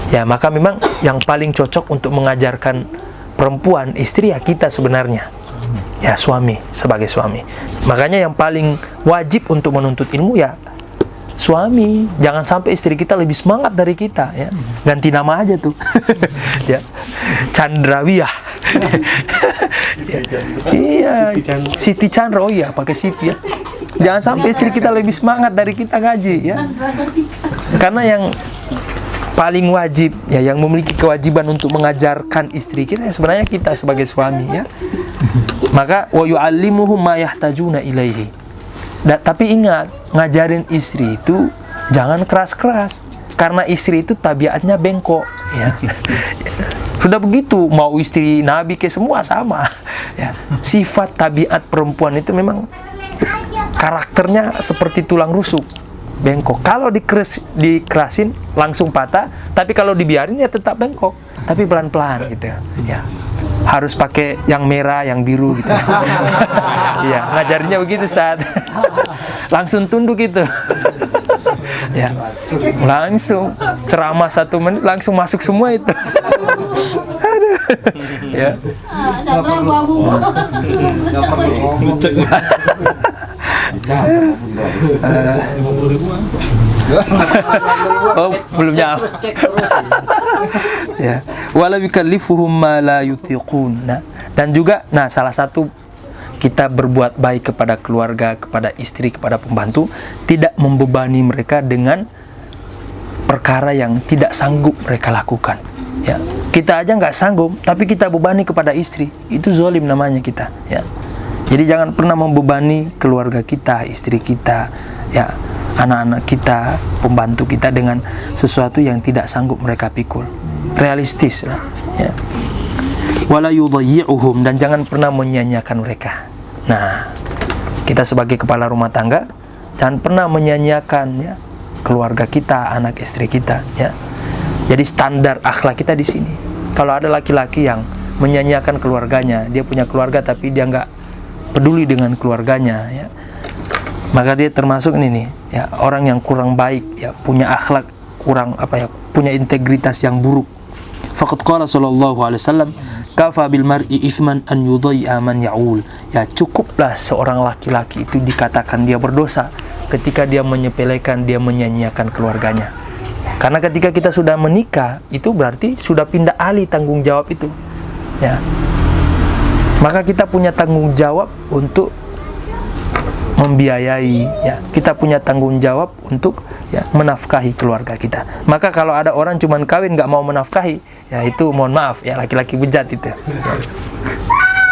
Ya, maka memang yang paling cocok untuk mengajarkan perempuan, istri, ya, kita sebenarnya. Ya, suami, sebagai suami. Makanya yang paling wajib untuk menuntut ilmu, ya, suami. Jangan sampai istri kita lebih semangat dari kita, ya. Ganti nama aja tuh. Ya. Chandrawiyah. Ya. Iya, Siti Chandra. Oh iya, pakai Siti, ya. Jangan sampai istri kita lebih semangat dari kita ngaji, ya. Karena yang paling wajib, ya, yang memiliki kewajiban untuk mengajarkan istri kita, ya, sebenarnya kita sebagai suami, ya. Maka wa yu'allimuhum ma yahtajuna ilaihi. Tapi ingat, ngajarin istri itu jangan keras-keras, karena istri itu tabiatnya bengkok, ya. Sudah begitu, mau istri Nabi ke semua sama, ya. Sifat tabiat perempuan itu memang karakternya seperti tulang rusuk, bengkok. Kalau dikerasin langsung patah, tapi kalau dibiarin ya tetap bengkok, tapi pelan-pelan gitu, ya. Harus pakai yang merah, yang biru gitu. Ya, ngajarinnya begitu, Ustaz. Langsung tunduk gitu. Ya, langsung ceramah 1 menit langsung masuk semua itu. Aduh. Ya. Oh, belum jawab. Ya. Wala yukallifuhum ma la yutiqun. Dan juga, salah satu kita berbuat baik kepada keluarga, kepada istri, kepada pembantu, tidak membebani mereka dengan perkara yang tidak sanggup mereka lakukan. Ya, kita aja nggak sanggup, tapi kita bebani kepada istri, itu zalim namanya kita. Ya, jadi jangan pernah membebani keluarga kita, istri kita, ya, anak-anak kita, pembantu kita dengan sesuatu yang tidak sanggup mereka pikul. Realistis lah. Ya. Wala yudayyi'uhum, dan jangan pernah menyia-nyiakan mereka. Nah, kita sebagai kepala rumah tangga jangan pernah menyia-nyiakan, ya, keluarga kita, anak istri kita, ya. Jadi standar akhlak kita di sini. Kalau ada laki-laki yang menyia-nyiakan keluarganya, dia punya keluarga tapi dia nggak peduli dengan keluarganya, ya, maka dia termasuk ini nih, ya, orang yang kurang baik, ya, punya akhlak kurang punya integritas yang buruk. Faqad qala sallallahu alaihi wasallam, kafa bil mar'i ithman an yudayya man ya'ul. Ya, cukuplah seorang laki-laki itu dikatakan dia berdosa ketika dia menyepelekan, dia menyanyiakan keluarganya. Karena ketika kita sudah menikah, itu berarti sudah pindah alih tanggung jawab itu. Ya. Maka kita punya tanggung jawab untuk membiayai, ya. Kita punya tanggung jawab untuk, ya, menafkahi keluarga kita. Maka kalau ada orang cuman kawin nggak mau menafkahi, ya, itu mohon maaf, ya, laki-laki bejat itu. Ya.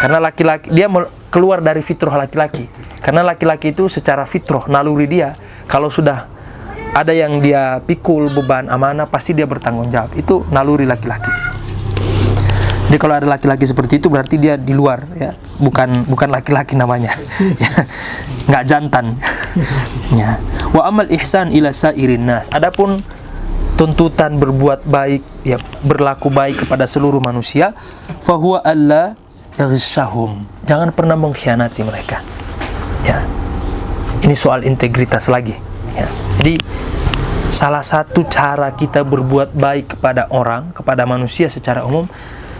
Karena laki-laki dia keluar dari fitrah laki-laki. Karena laki-laki itu secara fitrah, naluri dia, kalau sudah ada yang dia pikul beban amanah, pasti dia bertanggung jawab. Itu naluri laki-laki. Jadi kalau ada laki-laki seperti itu berarti dia di luar, ya, bukan laki-laki namanya. Ya, nggak jantan. Ya. Wa amal ihsan ila sairin nas. Adapun tuntutan berbuat baik, ya, berlaku baik kepada seluruh manusia, fahuwa alla yaghshahum. Jangan pernah mengkhianati mereka. Ya. Ini soal integritas lagi, ya. Jadi salah satu cara kita berbuat baik kepada orang, kepada manusia secara umum,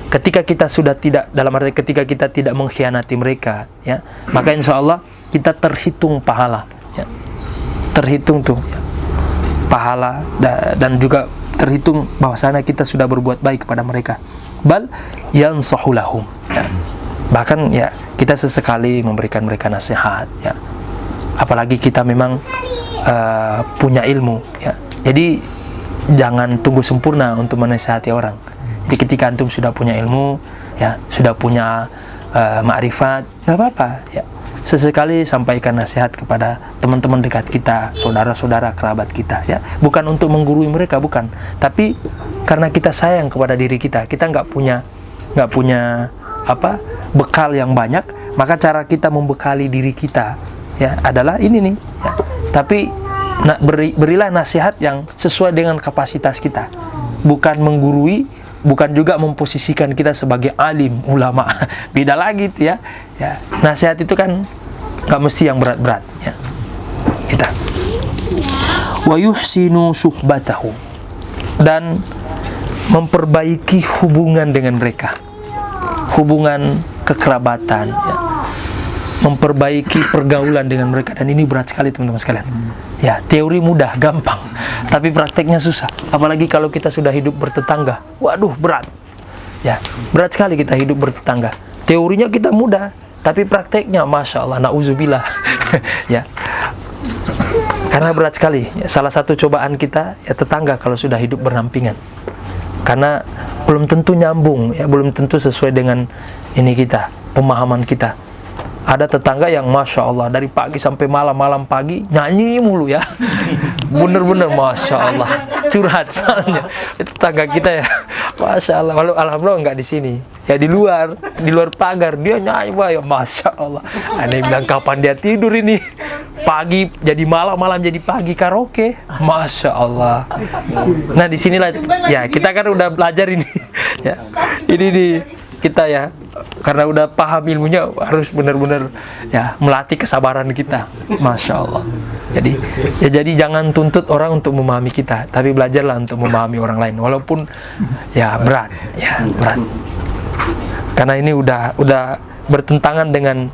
ketika kita sudah tidak, dalam arti ketika kita tidak mengkhianati mereka, ya, maka insya Allah kita terhitung pahala, ya. Terhitung tuh, ya, pahala dan juga terhitung bahwasanya kita sudah berbuat baik kepada mereka. Bal yansahu lahum, ya. Bahkan, ya, kita sesekali memberikan mereka nasihat, ya. Apalagi kita memang punya ilmu, ya. Jadi jangan tunggu sempurna untuk menasihati orang. Jadi ketika antum sudah punya ilmu, ya, sudah punya ma'rifat, nggak apa-apa, ya, sesekali sampaikan nasihat kepada teman-teman dekat kita, saudara-saudara, kerabat kita, ya. Bukan untuk menggurui mereka, bukan, tapi karena kita sayang kepada diri kita. Kita nggak punya bekal yang banyak, maka cara kita membekali diri kita, ya, adalah ini nih, ya. Tapi berilah nasihat yang sesuai dengan kapasitas kita, bukan menggurui, bukan juga memposisikan kita sebagai alim, ulama. Beda lagi, ya. Ya, nasihat itu kan nggak mesti yang berat-berat, ya. Kita wa yuhsinu suhbatahu, dan memperbaiki hubungan dengan mereka, hubungan kekerabatan, ya. Memperbaiki pergaulan dengan mereka, dan ini berat sekali teman-teman sekalian. Ya, teori mudah, gampang, tapi prakteknya susah. Apalagi kalau kita sudah hidup bertetangga, waduh, berat. Ya, berat sekali kita hidup bertetangga. Teorinya kita mudah, tapi prakteknya, masya Allah, na'udzubillah. Ya, Karena berat sekali. Salah satu cobaan kita ya tetangga kalau sudah hidup berdampingan. Karena belum tentu nyambung, ya belum tentu sesuai dengan ini kita, pemahaman kita. Ada tetangga yang Masya Allah dari pagi sampai malam, malam pagi nyanyi mulu ya. Bener-bener Masya Allah, curhat soalnya tetangga kita ya. Masya Allah, walau alhamdulillah nggak di sini, ya di luar pagar dia nyanyi ya Masya Allah. Aneh bilang kapan dia tidur ini? Pagi jadi malam, malam jadi pagi, karaoke. Masya Allah. Nah disinilah ya kita kan udah belajar ini ya. Ini di kita ya, karena udah paham ilmunya harus benar-benar ya melatih kesabaran kita. Masya Allah. Jadi jangan tuntut orang untuk memahami kita, tapi belajarlah untuk memahami orang lain, walaupun ya berat. Karena ini udah bertentangan dengan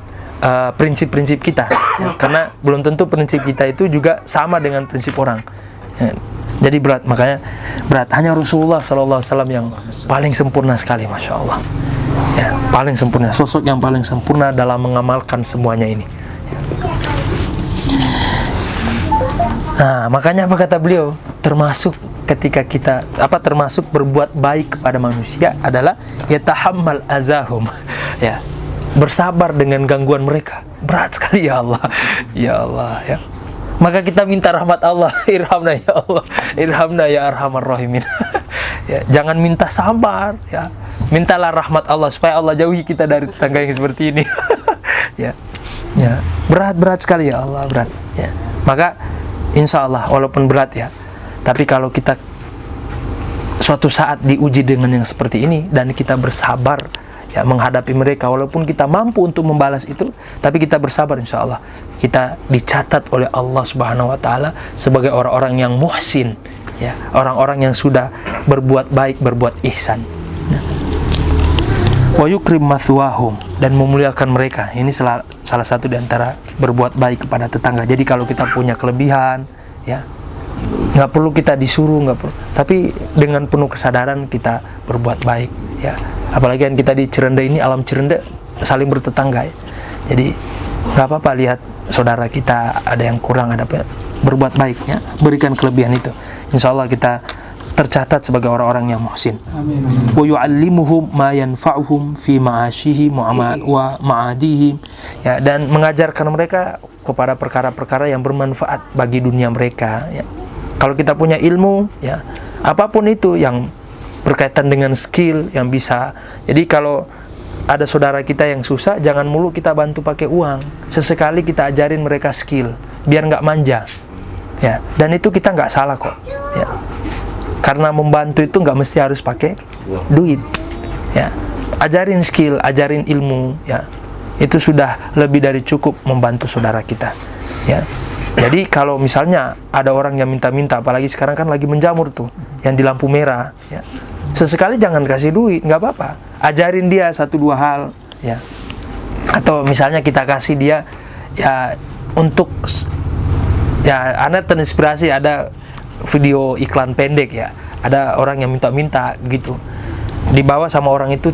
prinsip-prinsip kita ya, karena belum tentu prinsip kita itu juga sama dengan prinsip orang ya. Jadi berat, makanya berat. Hanya Rasulullah SAW yang paling sempurna sekali, Masya Allah ya, paling sempurna, sosok yang paling sempurna dalam mengamalkan semuanya ini. Nah makanya apa kata beliau, termasuk ketika kita termasuk berbuat baik kepada manusia adalah yatahammal azahum ya, bersabar dengan gangguan mereka. Berat sekali ya Allah. Ya Allah ya. Maka kita minta rahmat Allah. Irhamna ya Allah. Irhamna ya arhamar rahimin. Ya, jangan minta sabar ya. Mintalah rahmat Allah supaya Allah jauhi kita dari tetangga yang seperti ini. Ya. Ya, berat sekali ya Allah, berat ya. Maka insya Allah walaupun berat ya, tapi kalau kita suatu saat diuji dengan yang seperti ini dan kita bersabar ya menghadapi mereka, walaupun kita mampu untuk membalas itu, tapi kita bersabar, insya Allah kita dicatat oleh Allah Subhanahu Wa Taala sebagai orang-orang yang muhsin, ya, orang-orang yang sudah berbuat baik, berbuat ihsan. Wa yukrim mathwahum, dan memuliakan mereka. Ini salah satu di antara berbuat baik kepada tetangga. Jadi kalau kita punya kelebihan, ya, nggak perlu kita disuruh, nggak perlu, tapi dengan penuh kesadaran kita berbuat baik, ya. Apalagi kan kita di Cirende ini, alam Cirende saling bertetangga ya. Jadi nggak apa-apa lihat saudara kita ada yang kurang, ada berbuat baiknya, berikan kelebihan itu. Insya Allah kita tercatat sebagai orang-orang yang muhsin. Wa yu'allimuhum ma yanfa'uhum fi ma'ashihim wa ma'adihim, ya, dan mengajarkan mereka kepada perkara-perkara yang bermanfaat bagi dunia mereka, ya. Kalau kita punya ilmu, ya, apapun itu yang berkaitan dengan skill yang bisa. Jadi kalau ada saudara kita yang susah, jangan mulu kita bantu pakai uang. Sesekali kita ajarin mereka skill, biar nggak manja, ya. Dan itu kita nggak salah kok, ya. Karena membantu itu nggak mesti harus pakai duit, ya. Ajarin skill, ajarin ilmu, ya. Itu sudah lebih dari cukup membantu saudara kita, ya. Jadi kalau misalnya ada orang yang minta-minta, apalagi sekarang kan lagi menjamur tuh, yang di lampu merah, ya. Sesekali jangan kasih duit, nggak apa-apa. Ajarin dia 1-2 hal, ya. Atau misalnya kita kasih dia, ya, untuk, ya, Anda terinspirasi, ada video iklan pendek, ya. Ada orang yang minta-minta gitu. Dibawa sama orang itu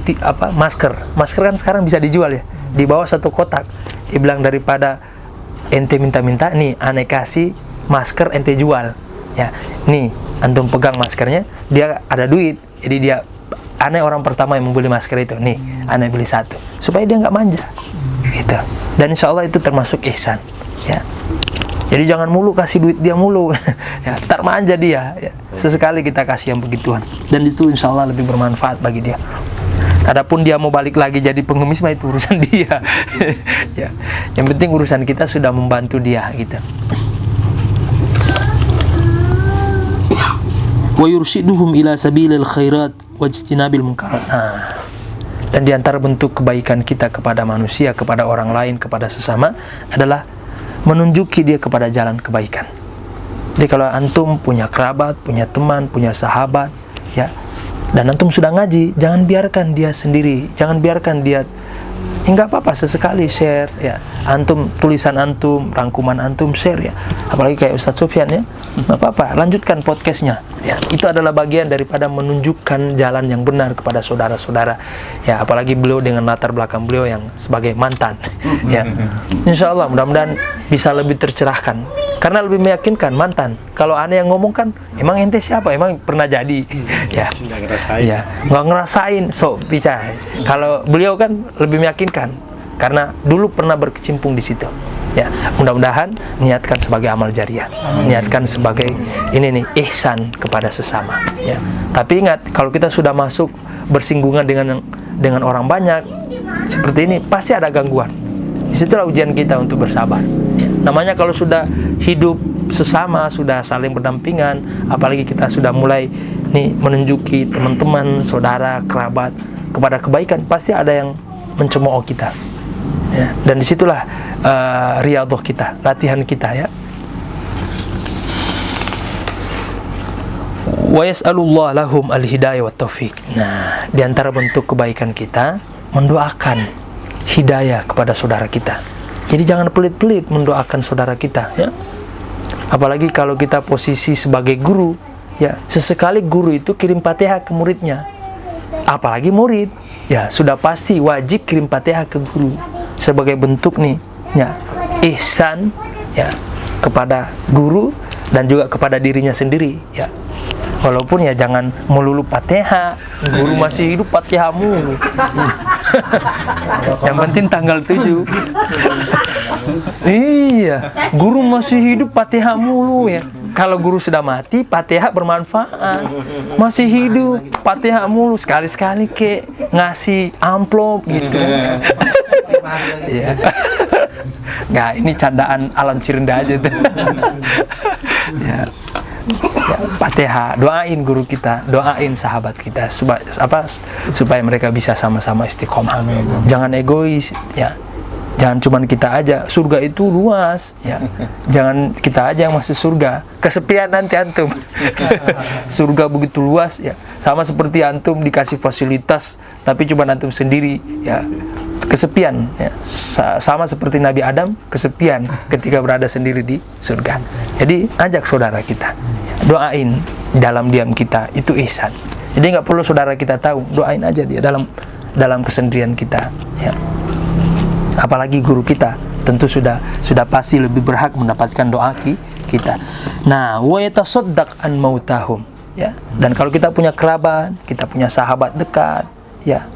masker kan sekarang bisa dijual, ya. Dibawa 1 kotak. Dia bilang, daripada ente minta-minta, nih aneh kasih masker, ente jual, ya. Nih antum pegang maskernya, dia ada duit. Jadi dia, aneh orang pertama yang membeli masker itu, nih aneh beli 1, supaya dia nggak manja gitu. Dan insya Allah itu termasuk ihsan, ya. Jadi jangan mulu kasih duit dia mulu, ya, ntar manja dia, ya. Sesekali kita kasih yang begituan, dan itu insya Allah lebih bermanfaat bagi dia. Adapun dia mau balik lagi jadi pengemis, mah itu urusan dia. Ya. Yang penting urusan kita sudah membantu dia gitu. Wa yurshiduhum ila sabilil khairat wajtinabil munkarat. Dan di antara bentuk kebaikan kita kepada manusia, kepada orang lain, kepada sesama adalah menunjuki dia kepada jalan kebaikan. Jadi kalau antum punya kerabat, punya teman, punya sahabat, ya, dan antum sudah ngaji, jangan biarkan dia sendiri, jangan biarkan dia Enggak apa-apa, sesekali share ya. Antum, tulisan antum, rangkuman antum share ya. Apalagi kayak Ustadz Sufyan ya. Enggak apa-apa, lanjutkan podcastnya ya. Itu adalah bagian daripada menunjukkan jalan yang benar kepada saudara-saudara ya. Apalagi beliau dengan latar belakang beliau yang sebagai mantan ya. Insya Allah mudah-mudahan bisa lebih tercerahkan, karena lebih meyakinkan mantan. Kalau aneh yang ngomong kan, emang ente siapa? Emang pernah jadi ya? Ya, nggak ngerasain, so bicara. Kalau beliau kan lebih meyakinkan, karena dulu pernah berkecimpung di situ. Ya, mudah-mudahan niatkan sebagai amal jariah, niatkan sebagai ini nih ihsan kepada sesama. Ya, tapi ingat, kalau kita sudah masuk bersinggungan dengan orang banyak seperti ini, pasti ada gangguan. Disitulah ujian kita untuk bersabar. Namanya kalau sudah hidup sesama, sudah saling berdampingan, apalagi kita sudah mulai nih menunjuki teman-teman, saudara, kerabat kepada kebaikan, pasti ada yang mencemooh kita ya. Dan disitulah riyadhah kita, latihan kita ya. Wa yas'alullah lahum al-hidayah wa taufiq. Nah, di antara bentuk kebaikan kita mendoakan hidayah kepada saudara kita. Jadi jangan pelit-pelit mendoakan saudara kita ya. Apalagi kalau kita posisi sebagai guru ya, sesekali guru itu kirim Fatihah ke muridnya. Apalagi murid ya, sudah pasti wajib kirim Fatihah ke guru sebagai bentuk nih ya, ihsan ya kepada guru dan juga kepada dirinya sendiri ya. Walaupun ya jangan melulu Fatihah, guru masih hidup Fatihah mulu. Yang penting tanggal 7. Iya, guru masih hidup Fatihah mulu ya. Kalau guru sudah mati, Fatihah bermanfaat. Masih hidup, Fatihah mulu. Sekali-sekali ke ngasih amplop gitu. Iya. Nggak, ini candaan alam Cirenda aja tuh. Ya. Ya, Fatihah, doain guru kita, doain sahabat kita supaya mereka bisa sama-sama istiqomah. Jangan egois ya. Jangan cuman kita aja, surga itu luas ya. Jangan kita aja yang masuk surga, kesepian nanti antum. Surga begitu luas ya. Sama seperti antum dikasih fasilitas tapi cuman antum sendiri ya. Kesepian ya. Sama seperti Nabi Adam kesepian ketika berada sendiri di surga. Jadi ajak saudara kita, doain dalam diam kita, itu ihsan. Jadi nggak perlu saudara kita tahu, doain aja dia dalam kesendirian kita ya. Apalagi guru kita tentu sudah pasti lebih berhak mendapatkan doa kita. Nah, wa yatasaddaq an mautahum ya. Dan kalau kita punya kerabat, kita punya sahabat dekat ya,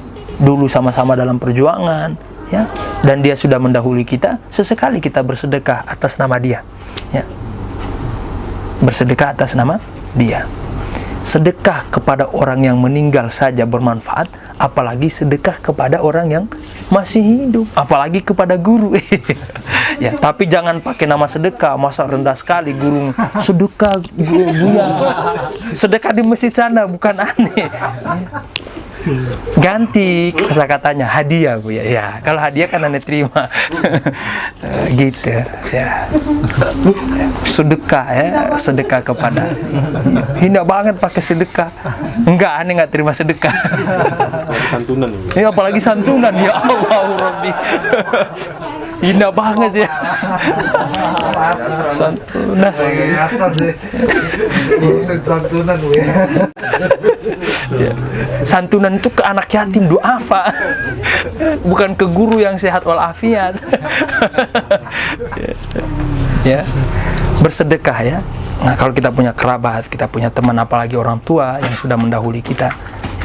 dulu sama-sama dalam perjuangan ya, dan dia sudah mendahului kita, sesekali kita bersedekah atas nama dia ya. Bersedekah atas nama dia. Sedekah kepada orang yang meninggal saja bermanfaat, apalagi sedekah kepada orang yang masih hidup, apalagi kepada guru. Ya, tapi jangan pakai nama sedekah, masa rendah sekali guru. Sedekah Buya. Sedekah di masjid sana, bukan aneh. Ganti kata-katanya hadiah Bu ya. Ya, kalau hadiah kan aneh terima. Gitu ya. Sedekah ya, sedekah kepada. Hina banget pakai sedekah. Enggak, aneh enggak terima sedekah. Santunan ya. Apalagi santunan ya Allah Rabbi. Hina banget ya. Santunan. Santunan gue. Ya. Santunan itu ke anak yatim duafa, bukan ke guru yang sehat walafiat. Ya, bersedekah ya. Nah, kalau kita punya kerabat, kita punya teman, apalagi orang tua yang sudah mendahului kita,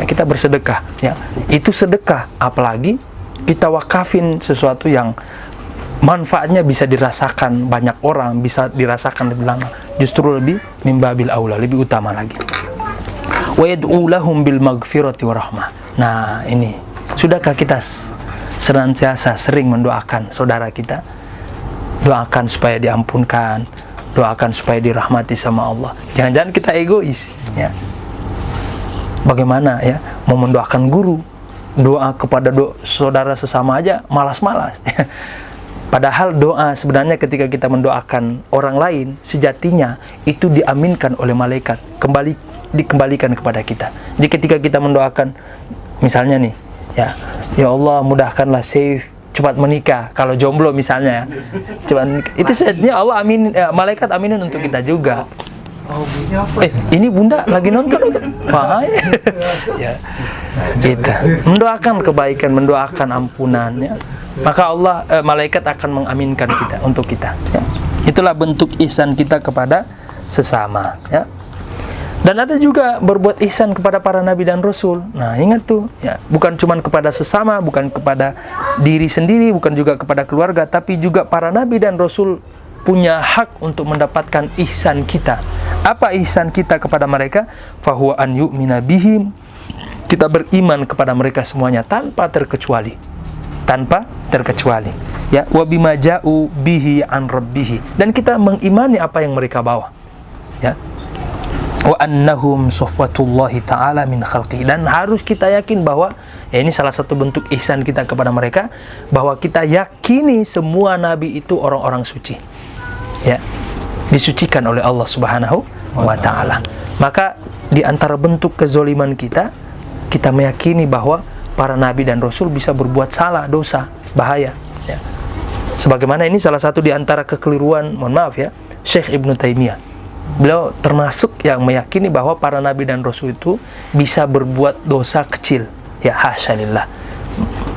ya kita bersedekah. Ya, itu sedekah. Apalagi kita wakafin sesuatu yang manfaatnya bisa dirasakan banyak orang, bisa dirasakan lebih lama. Justru lebih mimbabil aula, lebih utama lagi. Wa yad'u lahum bil maghfirati wa rahmah. Nah, ini sudahkah kita senantiasa sering mendoakan saudara kita? Doakan supaya diampunkan, doakan supaya dirahmati sama Allah. Jangan-jangan kita egois ya. Bagaimana ya mau mendoakan guru, doa kepada saudara sesama aja malas-malas. Padahal doa sebenarnya ketika kita mendoakan orang lain, sejatinya itu diaminkan oleh malaikat, dikembalikan kepada kita. Jadi ketika kita mendoakan misalnya nih ya, ya Allah mudahkanlah Saif cepat menikah. Kalau jomblo misalnya ya, cepat menikah. Itu setnya Allah amin, malaikat aminin untuk kita juga. Ini bunda lagi nonton. Wah, ya, gitu. Mendoakan kebaikan, mendoakan ampunan, ya. Maka Allah, malaikat akan mengaminkan kita untuk kita. Ya. Itulah bentuk ihsan kita kepada sesama. Ya. Dan ada juga berbuat ihsan kepada para nabi dan rasul. Nah, ingat tuh, ya, bukan cuma kepada sesama, bukan kepada diri sendiri, bukan juga kepada keluarga, tapi juga para nabi dan rasul punya hak untuk mendapatkan ihsan kita. Apa ihsan kita kepada mereka? Fahuwa an yu'mina bihim. Kita beriman kepada mereka semuanya tanpa terkecuali. Tanpa terkecuali. Ya, wa bima ja'u bihi an rabbihi. Dan kita mengimani apa yang mereka bawa. Ya. Wa annahum safwatullahi ta'ala min khalqi. Dan harus kita yakin bahwa, ya, ini salah satu bentuk ihsan kita kepada mereka, bahwa kita yakini semua nabi itu orang-orang suci, ya, disucikan oleh Allah Subhanahu wa ta'ala. Maka di antara bentuk kezoliman kita meyakini bahwa para nabi dan rasul bisa berbuat salah, dosa, bahaya, ya. Sebagaimana ini salah satu di antara kekeliruan, mohon maaf ya, Syekh Ibnu Taimiyah. Beliau termasuk yang meyakini bahwa para nabi dan rasul itu bisa berbuat dosa kecil. Ya, hasyanillah.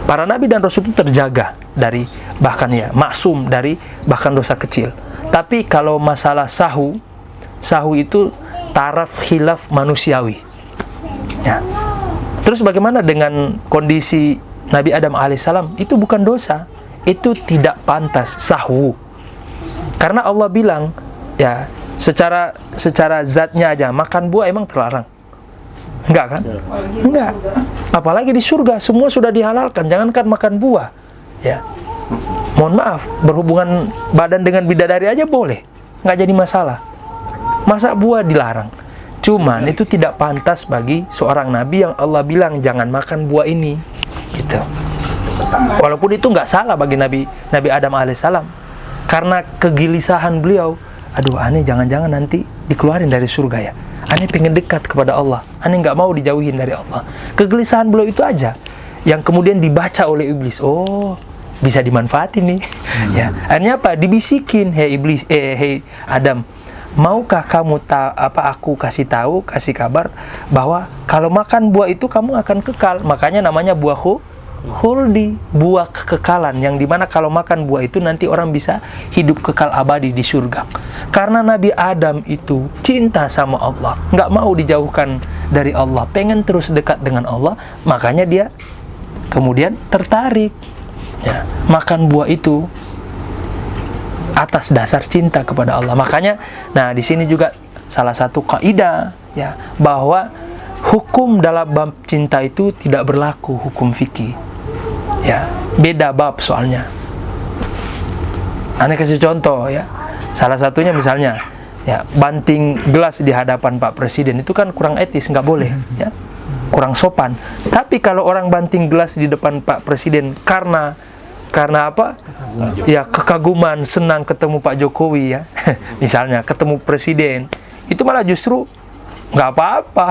Para nabi dan rasul itu terjaga dari, bahkan ya, maksum dari bahkan dosa kecil. Tapi kalau masalah sahu itu taraf khilaf manusiawi. Ya. Terus bagaimana dengan kondisi Nabi Adam alaihissalam? Itu bukan dosa, itu tidak pantas, sahu. Karena Allah bilang, ya, secara zatnya aja makan buah emang terlarang? Enggak kan? Enggak. Apalagi di surga semua sudah dihalalkan, jangankan makan buah. Ya. Mohon maaf, berhubungan badan dengan bidadari aja boleh, nggak jadi masalah. Masa buah dilarang? Cuman itu tidak pantas bagi seorang nabi yang Allah bilang jangan makan buah ini, gitu. Walaupun itu nggak salah bagi Nabi Adam alaihissalam, karena kegelisahan beliau. Aduh, aneh jangan-jangan nanti dikeluarin dari surga ya. Aneh pengen dekat kepada Allah. Aneh nggak mau dijauhin dari Allah. Kegelisahan beliau itu aja yang kemudian dibaca oleh iblis. Oh, bisa dimanfaatin nih. Ya, akhirnya apa? Dibisikin, hei iblis, hei Adam, maukah kamu aku kasih kabar bahwa kalau makan buah itu kamu akan kekal. Makanya namanya buah khuldi, buah kekekalan, yang dimana kalau makan buah itu nanti orang bisa hidup kekal abadi di surga. Karena Nabi Adam itu cinta sama Allah, nggak mau dijauhkan dari Allah, pengen terus dekat dengan Allah, makanya dia kemudian tertarik, ya, makan buah itu atas dasar cinta kepada Allah. Makanya, nah di sini juga salah satu kaidah, ya, bahwa hukum dalam bab cinta itu tidak berlaku hukum fikih. Ya, beda bab soalnya. Aneh kasih contoh ya. Salah satunya misalnya, ya, banting gelas di hadapan Pak Presiden itu kan kurang etis, nggak boleh, ya, kurang sopan. Tapi kalau orang banting gelas di depan Pak Presiden karena apa? Ya, kekaguman, senang ketemu Pak Jokowi, ya, misalnya ketemu Presiden, itu malah justru nggak apa-apa.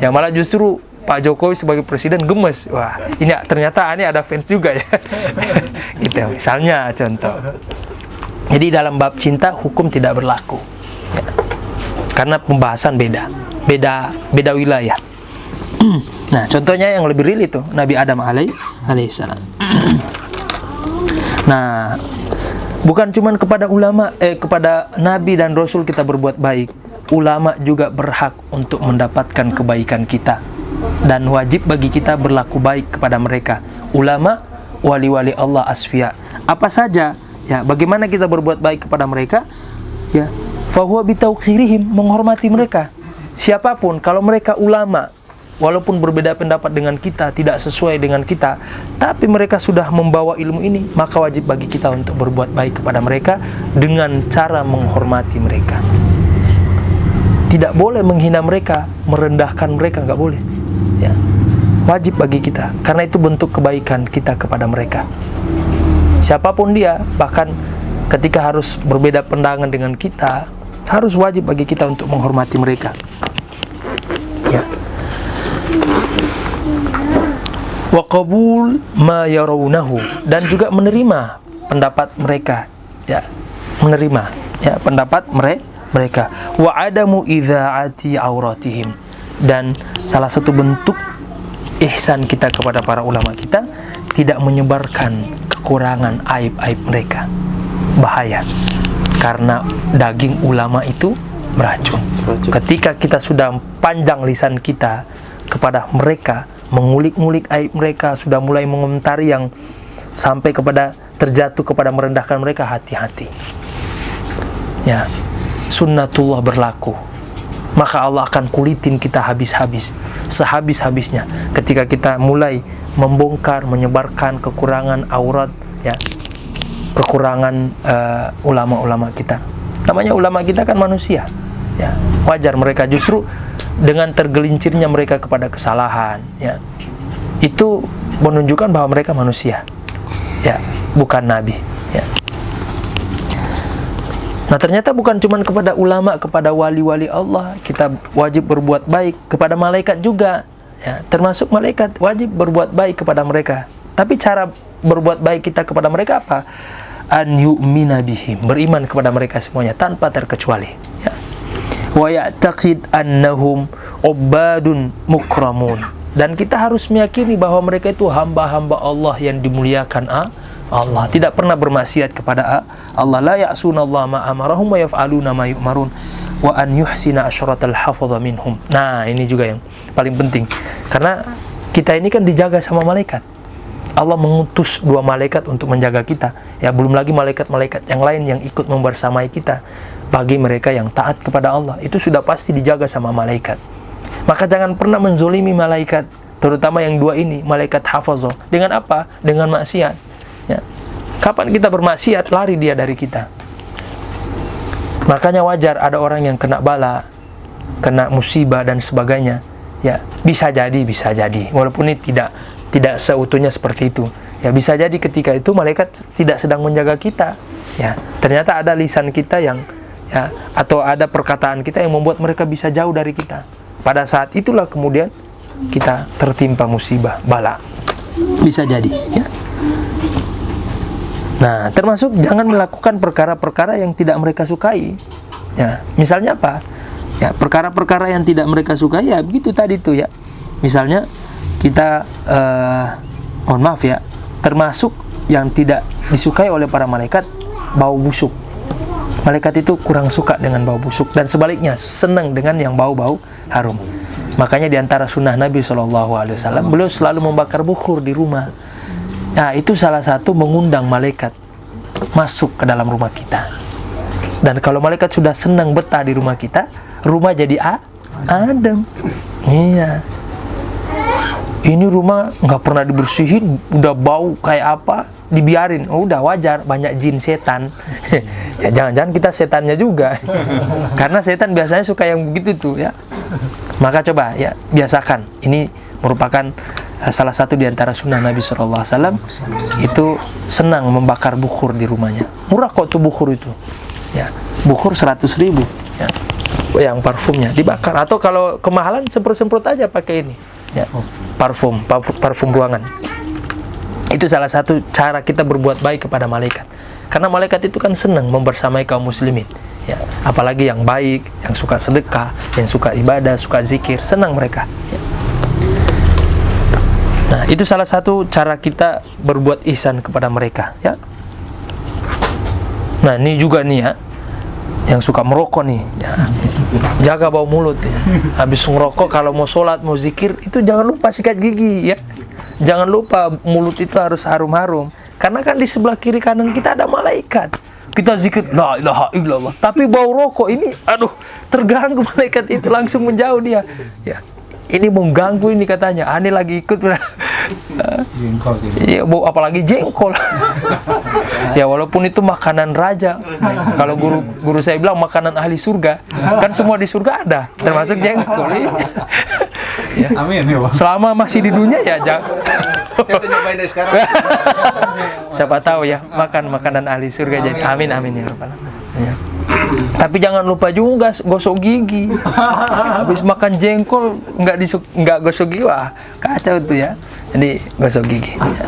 Ya, malah justru Pak Jokowi sebagai presiden gemes. Wah, ini ternyata ini ada fans juga ya. Gitu, misalnya contoh. Jadi dalam bab cinta hukum tidak berlaku. Ya. Karena pembahasan beda wilayah. Nah, contohnya yang lebih real itu Nabi Adam alaihissalam. Nah, bukan cuma kepada ulama, kepada nabi dan rasul kita berbuat baik. Ulama juga berhak untuk mendapatkan kebaikan kita. Dan wajib bagi kita berlaku baik kepada mereka. Ulama, wali-wali Allah asfiya. Apa saja, ya, bagaimana kita berbuat baik kepada mereka? Ya, fahuwa bitauqirihim, menghormati mereka. Siapapun, kalau mereka ulama, walaupun berbeda pendapat dengan kita, tidak sesuai dengan kita, tapi mereka sudah membawa ilmu ini, maka wajib bagi kita untuk berbuat baik kepada mereka dengan cara menghormati mereka. Tidak boleh menghina mereka, merendahkan mereka, nggak boleh. Ya, wajib bagi kita, karena itu bentuk kebaikan kita kepada mereka. Siapapun dia, bahkan ketika harus berbeda pandangan dengan kita, harus wajib bagi kita untuk menghormati mereka. Ya. wa qabul ma yarawnahu, dan juga menerima pendapat mereka, ya, menerima ya pendapat mereka, wa adamu idzaati auratihim, dan salah satu bentuk ihsan kita kepada para ulama kita tidak menyebarkan kekurangan aib-aib mereka. Bahaya, karena daging ulama itu beracun. Ketika kita sudah panjang lisan kita kepada mereka, mengulik-ngulik aib mereka, sudah mulai mengomentari yang sampai kepada terjatuh kepada merendahkan mereka, hati-hati. Ya, sunnatullah berlaku. Maka Allah akan kulitin kita habis-habis, sehabis-habisnya. Ketika kita mulai membongkar, menyebarkan kekurangan aurat, ya, kekurangan ulama-ulama kita. Namanya ulama kita kan manusia, ya, wajar mereka justru dengan tergelincirnya mereka kepada kesalahan, ya, itu menunjukkan bahwa mereka manusia, ya, bukan nabi, ya. Nah, ternyata bukan cuma kepada ulama, kepada wali-wali Allah kita wajib berbuat baik, kepada malaikat juga, ya, termasuk malaikat wajib berbuat baik kepada mereka. Tapi cara berbuat baik kita kepada mereka apa? An yu'mina bihim, beriman kepada mereka semuanya tanpa terkecuali, ya. Wa ya'taqid annahum ubadun mukramun, dan kita harus meyakini bahwa mereka itu hamba-hamba Allah yang dimuliakan Allah, tidak pernah bermaksiat kepada Allah. La ya'sunallaha ma amarahum wa yaf'aluna ma yu'marun wa an yuhsina asyratal hafadha minhum. Nah, ini juga yang paling penting, karena kita ini kan dijaga sama malaikat. Allah mengutus 2 malaikat untuk menjaga kita, ya, belum lagi malaikat-malaikat yang lain yang ikut membersamai kita. Bagi mereka yang taat kepada Allah, itu sudah pasti dijaga sama malaikat. Maka jangan pernah menzolimi malaikat, terutama yang 2 ini, malaikat hafazah. Dengan apa? Dengan maksiat, ya. Kapan kita bermaksiat, lari dia dari kita. Makanya wajar ada orang yang kena bala, kena musibah dan sebagainya, ya, bisa jadi, walaupun ini tidak seutuhnya seperti itu, ya, bisa jadi ketika itu malaikat tidak sedang menjaga kita, ya, ternyata ada lisan kita yang, ya, atau ada perkataan kita yang membuat mereka bisa jauh dari kita. Pada saat itulah kemudian kita tertimpa musibah, bala, bisa jadi, ya. Nah, termasuk jangan melakukan perkara-perkara yang tidak mereka sukai, ya. Misalnya apa? Ya, perkara-perkara yang tidak mereka sukai, ya begitu tadi tuh, ya. Misalnya kita mohon maaf, ya, termasuk yang tidak disukai oleh para malaikat, bau busuk. Malaikat itu kurang suka dengan bau busuk, dan sebaliknya senang dengan yang bau-bau harum. Makanya diantara sunnah Nabi SAW, beliau selalu membakar bukhur di rumah. Nah, itu salah satu mengundang malaikat masuk ke dalam rumah kita. Dan kalau malaikat sudah senang betah di rumah kita, rumah jadi adem. Iya. Ini rumah nggak pernah dibersihin, udah bau kayak apa, dibiarin, oh, udah wajar, banyak jin setan. Ya, jangan-jangan kita setannya juga. Karena setan biasanya suka yang begitu tuh, ya. Maka coba, ya, biasakan. Ini merupakan salah satu di antara sunnah Nabi SAW, itu senang membakar bukhur di rumahnya. Murah kok tuh bukhur itu, ya, bukhur 100.000, ya, yang parfumnya dibakar. Atau kalau kemahalan, semprot-semprot aja pakai ini, ya, parfum ruangan. Itu salah satu cara kita berbuat baik kepada malaikat, karena malaikat itu kan senang membersamai kaum muslimin, ya. Apalagi yang baik, yang suka sedekah, yang suka ibadah, suka zikir, senang mereka, ya. Nah, itu salah satu cara kita berbuat ihsan kepada mereka, ya. Nah, ini juga nih, ya, yang suka merokok nih, ya, jaga bau mulut, ya. Habis ngerokok, kalau mau sholat, mau zikir, itu jangan lupa sikat gigi, ya. Jangan lupa mulut itu harus harum-harum, karena kan di sebelah kiri kanan kita ada malaikat. Kita zikir la ilaha illallah, tapi bau rokok ini, aduh, terganggu malaikat itu, langsung menjauh dia, ya. Ini mengganggu ini katanya, ini lagi ikut, jengkol, ya, bau apalagi jengkol. Ya, walaupun itu makanan raja. Kalau guru saya bilang makanan ahli surga, kan semua di surga ada, termasuk jengkol. Ya. Amin, ya, selama masih di dunia, ya, siapa nyobain dari sekarang? Siapa tahu, ya, makan makanan ahli surga. Amin. Jadi amin, amin, ya Rabbal alamin. Ya. Tapi jangan lupa juga gosok gigi. Habis makan jengkol nggak gosok gigi, wah, kacau tuh, ya. Jadi gosok gigi ya.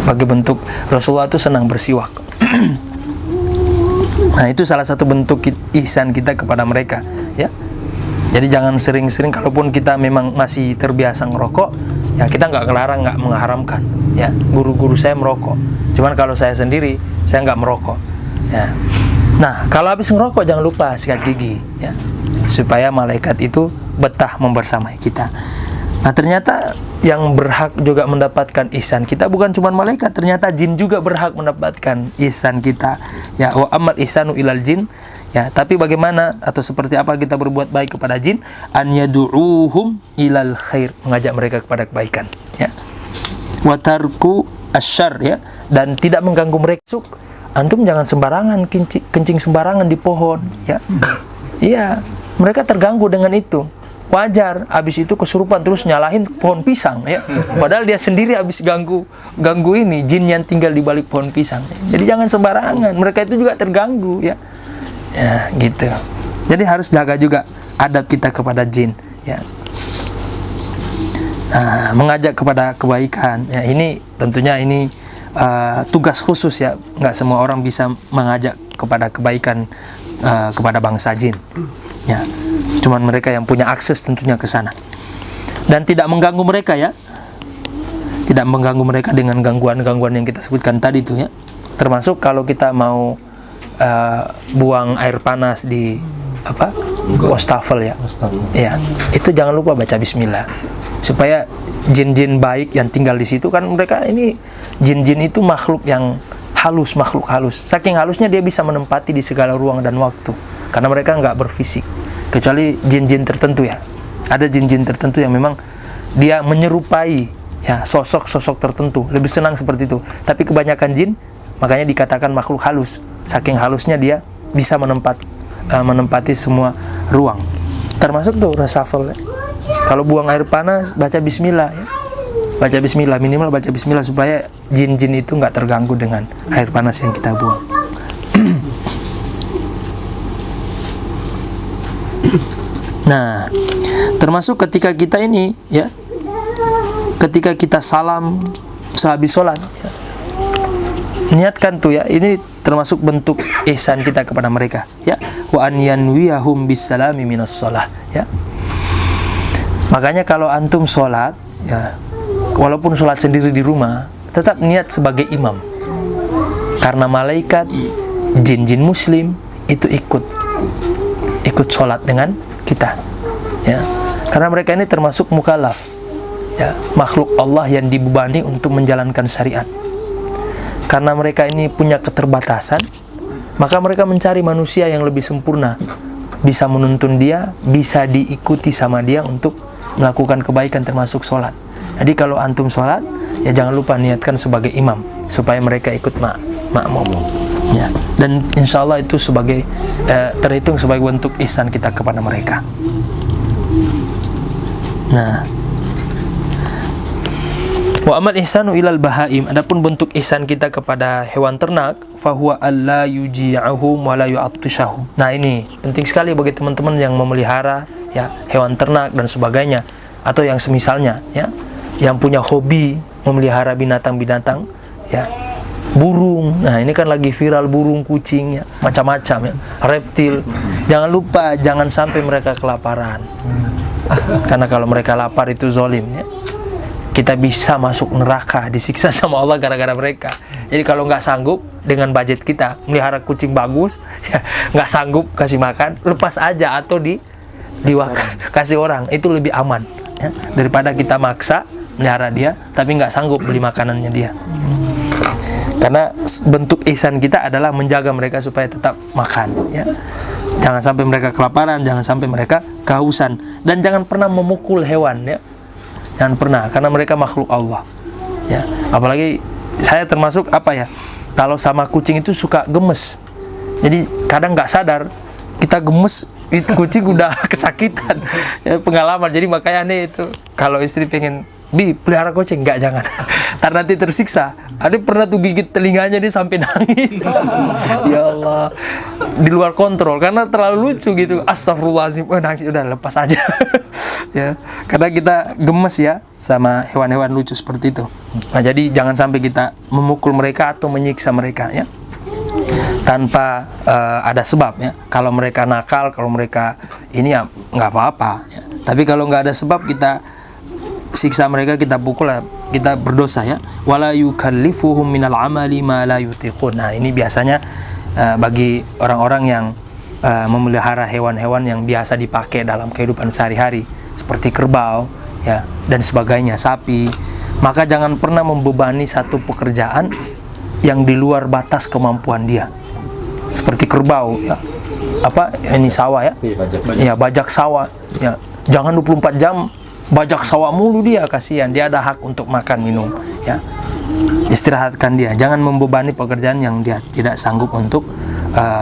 Bagi bentuk Rasulullah itu senang bersiwak. Nah, itu salah satu bentuk ihsan kita kepada mereka ya. Jadi jangan sering-sering, kalaupun kita memang masih terbiasa ngerokok ya, kita nggak kelarang, nggak mengharamkan ya. Guru-guru saya merokok, cuman kalau saya sendiri saya nggak merokok ya. Nah, kalau habis ngerokok jangan lupa sikat gigi ya, supaya malaikat itu betah membersamai kita. Nah, ternyata yang berhak juga mendapatkan ihsan kita bukan cuma malaikat, ternyata jin juga berhak mendapatkan ihsan kita ya. Wa amal ihsanu ilal jin ya, tapi bagaimana atau seperti apa kita berbuat baik kepada jin? An yad'uuhum ilal khair, mengajak mereka kepada kebaikan ya. Wa tarku asyarr ya, dan tidak mengganggu mereka. Antum jangan sembarangan kencing sembarangan di pohon ya. Iya, mereka terganggu dengan itu. Wajar, habis itu kesurupan terus nyalahin pohon pisang ya. Padahal dia sendiri habis ganggu ini jin yang tinggal di balik pohon pisang. Jadi jangan sembarangan, mereka itu juga terganggu ya. Ya, gitu. Jadi harus jaga juga adab kita kepada jin ya. Nah, mengajak kepada kebaikan ya, ini tentunya ini tugas khusus ya. Nggak semua orang bisa mengajak kepada kebaikan kepada bangsa jin ya. Cuman mereka yang punya akses tentunya ke sana. Dan tidak mengganggu mereka ya. Tidak mengganggu mereka dengan gangguan-gangguan yang kita sebutkan tadi itu ya. Termasuk kalau kita mau buang air panas di wastafel ya. Ya, itu jangan lupa baca bismillah. Supaya jin-jin baik yang tinggal di situ, kan mereka ini jin-jin itu makhluk yang halus, makhluk halus. Saking halusnya dia bisa menempati di segala ruang dan waktu. Karena mereka nggak berfisik. Kecuali jin-jin tertentu ya. Ada jin-jin tertentu yang memang dia menyerupai ya sosok-sosok tertentu. Lebih senang seperti itu. Tapi kebanyakan jin makanya dikatakan makhluk halus. Saking halusnya dia bisa menempati semua ruang. Termasuk tuh reshuffle ya. Kalau buang air panas baca bismillah ya. Baca bismillah, minimal baca bismillah supaya jin-jin itu nggak terganggu dengan air panas yang kita buang. Nah, termasuk ketika kita ini ya, ketika kita salam sehabis sholat ya, niatkan tuh ya, ini termasuk bentuk ihsan kita kepada mereka ya. Wa an yanwiyahum bisalami minas shalah ya. Makanya kalau antum sholat ya, walaupun sholat sendiri di rumah, tetap niat sebagai imam. Karena malaikat jin-jin muslim itu ikut sholat dengan kita ya. Karena mereka ini termasuk mukallaf ya, makhluk Allah yang dibebani untuk menjalankan syariat. Karena mereka ini punya keterbatasan, maka mereka mencari manusia yang lebih sempurna, bisa menuntun dia, bisa diikuti sama dia untuk melakukan kebaikan termasuk sholat. Jadi kalau antum sholat ya jangan lupa niatkan sebagai imam supaya mereka ikut makmum ya. Dan insya Allah itu sebagai terhitung sebagai bentuk ihsan kita kepada mereka. Nah, wa amal ihsanu ilal bahaim, adapun bentuk ihsan kita kepada hewan ternak, fahuwa alla yuji'ahum wa la yu'attishahum. Nah, ini penting sekali bagi teman-teman yang memelihara ya hewan ternak dan sebagainya, atau yang semisalnya ya, yang punya hobi memelihara binatang-binatang ya, burung. Nah, ini kan lagi viral burung, kucing ya, macam-macam ya, reptil. Jangan lupa, jangan sampai mereka kelaparan. Karena kalau mereka lapar itu zolim ya. Kita bisa masuk neraka, disiksa sama Allah gara-gara mereka. Jadi kalau nggak sanggup dengan budget kita melihara kucing bagus ya, nggak sanggup kasih makan, lepas aja atau kasih orang, itu lebih aman ya, daripada kita maksa melihara dia tapi nggak sanggup beli makanannya dia. Karena bentuk ihsan kita adalah menjaga mereka supaya tetap makan ya. Jangan sampai mereka kelaparan, jangan sampai mereka kehausan, dan jangan pernah memukul hewan ya. Jangan pernah, karena mereka makhluk Allah ya. Apalagi saya termasuk kalau sama kucing itu suka gemes. Jadi kadang nggak sadar kita gemes, itu kucing udah kesakitan ya, pengalaman. Jadi makanya nih itu kalau istri pengen Bi, pelihara kucing. Enggak, jangan. Ntar nanti tersiksa. Ada pernah tuh gigit telinganya dia sampai nangis. Ya Allah, di luar kontrol karena terlalu lucu gitu. Astagfirullahaladzim, nangis, udah lepas aja. Ya, karena kita gemes ya sama hewan-hewan lucu seperti itu. Nah, jadi jangan sampai kita memukul mereka atau menyiksa mereka ya, tanpa ada sebab ya. Kalau mereka nakal, kalau mereka ini ya nggak apa-apa ya. Tapi kalau nggak ada sebab kita siksa mereka, kita pukul, kita berdosa ya. Wala yukallifuhum minal amali ma la yutiqun. Nah, ini biasanya bagi orang-orang yang memelihara hewan-hewan yang biasa dipakai dalam kehidupan sehari-hari seperti kerbau ya dan sebagainya, sapi, maka jangan pernah membebani satu pekerjaan yang di luar batas kemampuan dia. Seperti kerbau ya, apa ini sawah ya, ya bajak sawah ya, jangan 24 jam bajak sawah mulu dia, kasihan, dia ada hak untuk makan minum ya. Istirahatkan dia, jangan membebani pekerjaan yang dia tidak sanggup untuk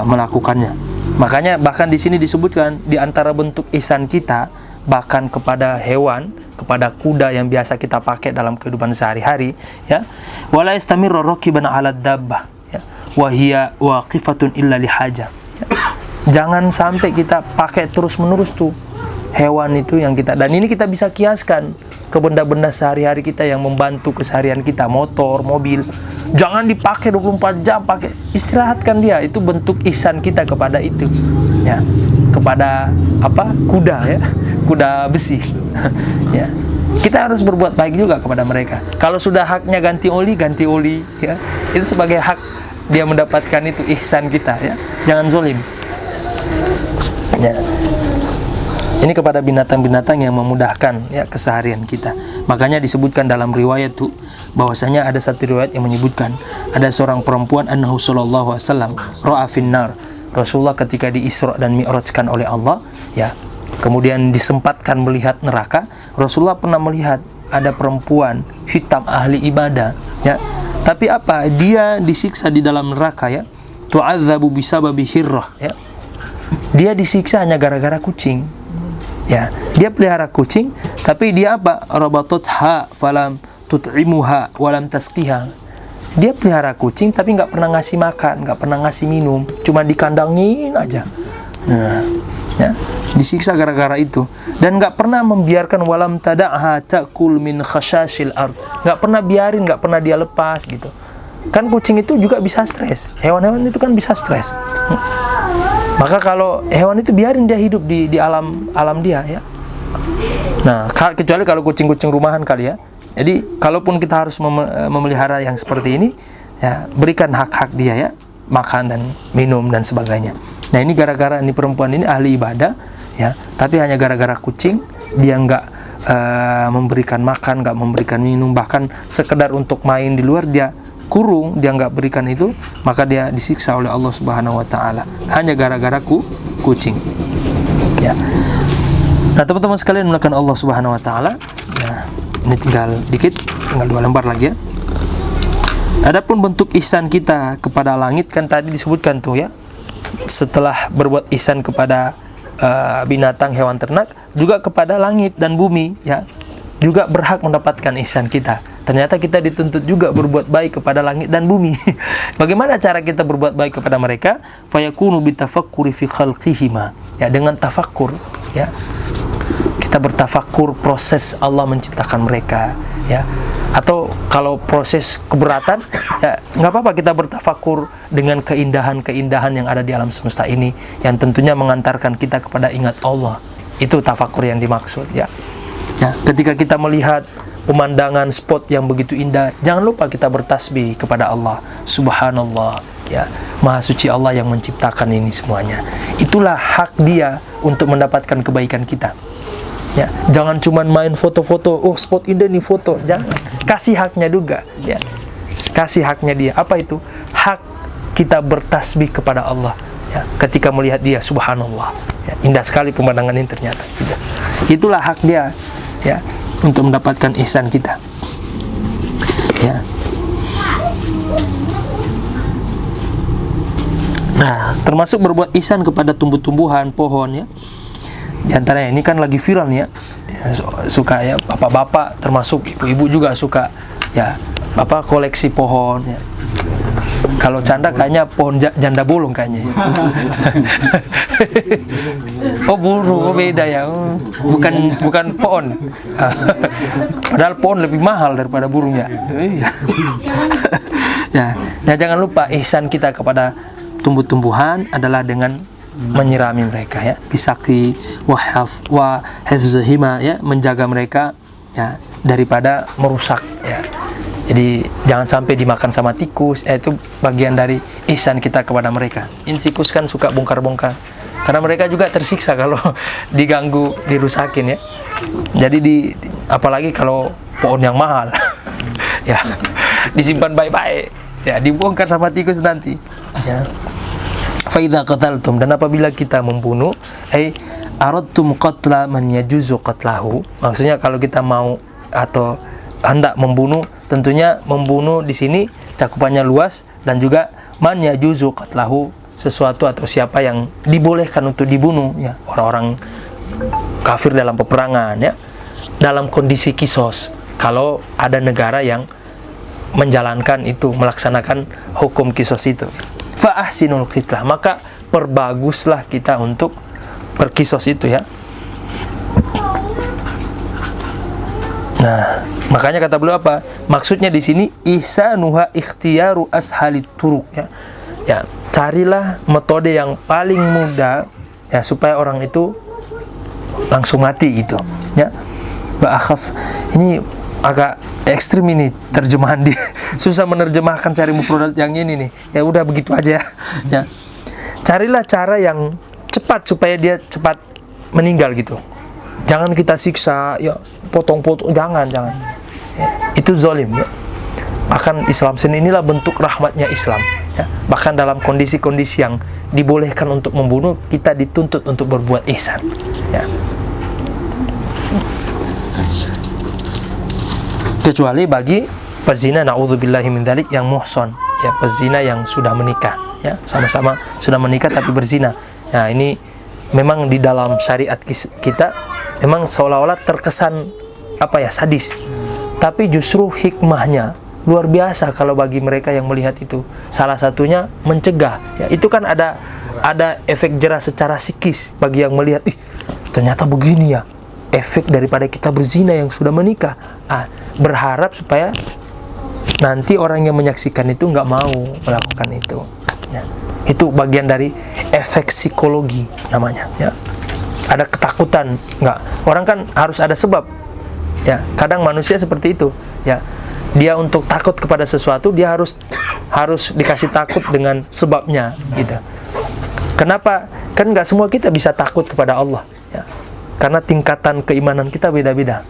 melakukannya. Makanya bahkan di sini disebutkan di antara bentuk ihsan kita bahkan kepada hewan, kepada kuda yang biasa kita pakai dalam kehidupan sehari-hari ya, wala yastamirru rakiban 'ala dabbah ya, wa hiya waqifatun illa lihaja ya. Jangan sampai kita pakai terus-menerus tuh hewan itu yang kita, dan ini kita bisa kiaskan ke benda-benda sehari-hari kita yang membantu keseharian kita, motor, mobil. Jangan dipakai 24 jam, pakai, istirahatkan dia. Itu bentuk ihsan kita kepada itu ya, kepada apa, kuda ya, kuda besi ya. Kita harus berbuat baik juga kepada mereka. Kalau sudah haknya ganti oli ya, itu sebagai hak dia mendapatkan itu, ihsan kita ya. Jangan zolim ya. Ini kepada binatang-binatang yang memudahkan ya keseharian kita. Makanya disebutkan dalam riwayat tuh bahwasanya ada satu riwayat yang menyebutkan ada seorang perempuan annahu sallallahu alaihi wasallam ra'a finnar. Rasulullah ketika di Isra dan Mi'rajkan oleh Allah ya, kemudian disempatkan melihat neraka, Rasulullah pernah melihat ada perempuan hitam ahli ibadah ya. Tapi apa? Dia disiksa di dalam neraka ya. Tu'adzabu bisababi hirrah ya. Dia disiksa hanya gara-gara kucing. Ya, dia pelihara kucing, tapi dia apa? Rabatotha falam tut'imuha walam tasqiha. Dia pelihara kucing, tapi nggak pernah ngasih makan, nggak pernah ngasih minum, cuma dikandangin aja. Nah, ya, disiksa gara-gara itu, dan nggak pernah membiarkan walam tada'ha ta'kul min khashashil ard. Nggak pernah biarin, nggak pernah dia lepas gitu. Kan kucing itu juga bisa stres, hewan-hewan itu kan bisa stres. Maka kalau hewan itu biarin dia hidup di alam dia ya. Nah, kecuali kalau kucing-kucing rumahan kali ya. Jadi kalaupun kita harus memelihara yang seperti ini ya, berikan hak-hak dia ya, makan dan minum dan sebagainya. Nah, ini gara-gara ini perempuan ini ahli ibadah ya, tapi hanya gara-gara kucing dia nggak memberikan makan, nggak memberikan minum, bahkan sekedar untuk main di luar dia kurung, dia nggak berikan itu, maka dia disiksa oleh Allah Subhanahu wa taala hanya gara-gara kucing. Ya. Nah, teman-teman sekalian melakukan Allah Subhanahu wa taala. Nah, ini tinggal 2 lembar lagi ya. Adapun bentuk ihsan kita kepada langit kan tadi disebutkan tuh ya. Setelah berbuat ihsan kepada binatang, hewan ternak, juga kepada langit dan bumi ya, juga berhak mendapatkan ihsan kita. Ternyata kita dituntut juga berbuat baik kepada langit dan bumi. Bagaimana cara kita berbuat baik kepada mereka? Fayakunu bitafakkuri fi khalqihima. Ya, dengan tafakkur ya. Kita bertafakkur proses Allah menciptakan mereka ya. Atau kalau proses keberatan ya nggak apa-apa kita bertafakkur dengan keindahan-keindahan yang ada di alam semesta ini, yang tentunya mengantarkan kita kepada ingat Allah. Itu tafakkur yang dimaksud ya. Ya, ketika kita melihat pemandangan spot yang begitu indah, jangan lupa kita bertasbih kepada Allah. Subhanallah ya, Maha suci Allah yang menciptakan ini semuanya. Itulah hak dia untuk mendapatkan kebaikan kita ya. Jangan cuma main foto-foto, oh spot indah nih foto, jangan. Kasih haknya juga ya, kasih haknya dia. Apa itu? Hak kita bertasbih kepada Allah ya, ketika melihat dia. Subhanallah ya, indah sekali pemandangan ini ternyata ya. Itulah hak dia ya, untuk mendapatkan ihsan kita ya. Nah, termasuk berbuat ihsan kepada tumbuh-tumbuhan, pohon ya. Di antaranya ini kan lagi viral nih ya, ya, suka ya, bapak-bapak termasuk ibu-ibu juga suka ya koleksi pohon ya. Kalau Chandra kayaknya pohon janda bolong kayaknya. Oh burung, oh beda ya. Oh, bukan pohon. Padahal pohon lebih mahal daripada burung ya. Ya, jangan lupa ihsan kita kepada tumbuh-tumbuhan adalah dengan menyirami mereka ya, bisaki wa hifzihima ya, menjaga mereka ya daripada merusak ya. Jadi jangan sampai dimakan sama tikus, itu bagian dari ihsan kita kepada mereka. Ini tikus kan suka bongkar-bongkar, karena mereka juga tersiksa kalau diganggu, dirusakin ya. Jadi apalagi kalau pohon yang mahal, ya disimpan baik-baik, ya dibongkar sama tikus nanti. Ya. Faidha qataltum, dan apabila kita membunuh, aradtum qatla man yajuzu qatlahu. Maksudnya kalau kita mau atau hendak membunuh, tentunya membunuh di sini cakupannya luas, dan juga man yajuzu qatlahu, sesuatu atau siapa yang dibolehkan untuk dibunuh ya, orang-orang kafir dalam peperangan ya, dalam kondisi kisos. Kalau ada negara yang menjalankan itu, melaksanakan hukum kisos itu, fa ahsinul qitlah, maka perbaguslah kita untuk berkisos itu ya. Nah, makanya kata beliau apa? Maksudnya di sini ihsanuha ikhtiyaru ashalit turuq ya. Ya, carilah metode yang paling mudah ya supaya orang itu langsung mati gitu ya. Ba akhaf, ini agak ekstrim ini terjemahan dia. Susah menerjemahkan, cari mufradat yang ini nih. Ya udah begitu aja ya. Carilah cara yang cepat supaya dia cepat meninggal gitu. Jangan kita siksa ya, potong-potong, jangan ya, itu zalim ya. Bahkan Islam sendiri inilah bentuk rahmatnya Islam ya. Bahkan dalam kondisi-kondisi yang dibolehkan untuk membunuh, kita dituntut untuk berbuat ihsan ya. Kecuali bagi pezina, na'udzubillahi min dzalik, yang muhson ya, pezina yang sudah menikah ya, sama-sama sudah menikah tapi berzina. Nah, ini memang di dalam syariat kita memang seolah-olah terkesan sadis. Tapi justru hikmahnya luar biasa kalau bagi mereka yang melihat itu. Salah satunya mencegah. Ya, itu kan ada efek jerah secara psikis bagi yang melihat, ternyata begini ya efek daripada kita berzina yang sudah menikah. Berharap supaya nanti orang yang menyaksikan itu nggak mau melakukan itu. Ya, itu bagian dari efek psikologi namanya. Ya. Ada ketakutan, nggak? Orang kan harus ada sebab. Ya, kadang manusia seperti itu. Ya, dia untuk takut kepada sesuatu, dia harus dikasih takut dengan sebabnya, gitu. Kenapa? Kan nggak semua kita bisa takut kepada Allah. Ya, karena tingkatan keimanan kita beda-beda.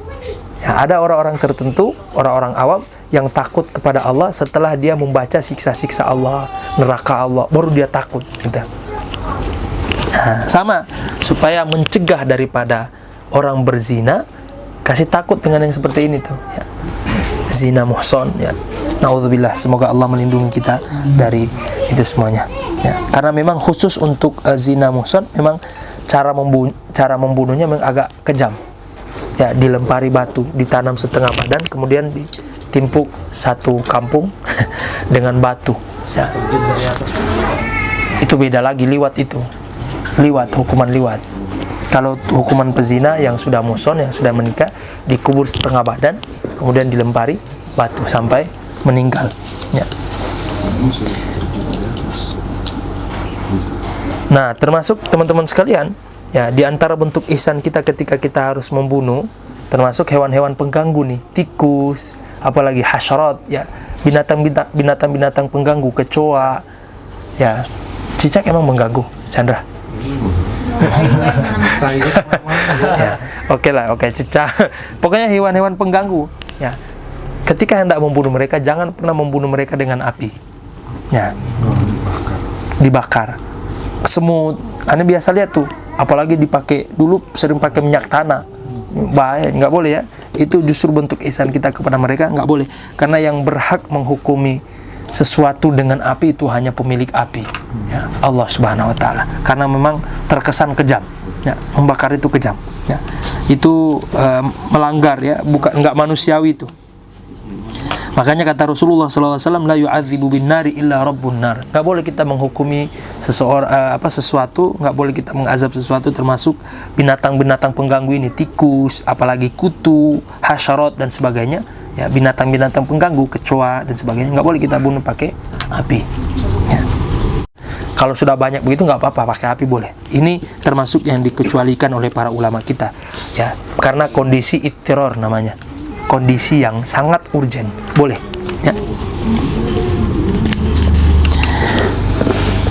Ya, ada orang-orang tertentu, orang-orang awam yang takut kepada Allah setelah dia membaca siksa-siksa Allah, neraka Allah, baru dia takut. Gitu. Nah, sama, supaya mencegah daripada orang berzina, kasih takut dengan yang seperti ini tuh ya. Zina muhson ya. Na'udzubillah, semoga Allah melindungi kita dari itu semuanya ya. Karena memang khusus untuk zina muhson, memang cara membunuhnya memang agak kejam ya. Dilempari batu, ditanam setengah badan, kemudian ditimpuk satu kampung dengan batu ya. Itu beda lagi, liwat itu. Liwat, hukuman liwat. Kalau hukuman pezina yang sudah muhson, yang sudah menikah, dikubur setengah badan, kemudian dilempari batu sampai meninggal ya. Nah, termasuk teman-teman sekalian ya, di antara bentuk ihsan kita ketika kita harus membunuh, termasuk hewan-hewan pengganggu nih, tikus, apalagi hasyarat ya, binatang-binatang pengganggu, kecoa ya. Cicak emang mengganggu, Chandra? Ya, oke, cicak. Pokoknya hewan-hewan pengganggu ya. Ketika hendak membunuh mereka, jangan pernah membunuh mereka dengan api ya. Dibakar. Semut, Anda biasa lihat tuh, apalagi dipakai, dulu sering pakai minyak tanah. Bahaya, nggak boleh ya. Itu justru bentuk ihsan kita kepada mereka, nggak boleh. Karena yang berhak menghukumi sesuatu dengan api itu hanya pemilik api ya, Allah Subhanahu wa taala. Karena memang terkesan kejam Ya, membakar itu kejam. Ya. Itu melanggar ya, bukan enggak manusiawi itu. Makanya kata Rasulullah SAW, la yu'adzibu bin nari illa rabbun nar. Enggak boleh kita menghukumi sesuatu, enggak boleh kita mengazab sesuatu, termasuk binatang-binatang pengganggu ini, tikus, apalagi kutu, hasyarat dan sebagainya. Ya, binatang-binatang pengganggu, kecoa dan sebagainya, enggak boleh kita bunuh pakai api. Ya. Kalau sudah banyak begitu enggak apa-apa, pakai api boleh. Ini termasuk yang dikecualikan oleh para ulama kita. Ya, karena kondisi ittiror namanya. Kondisi yang sangat urgen, boleh ya.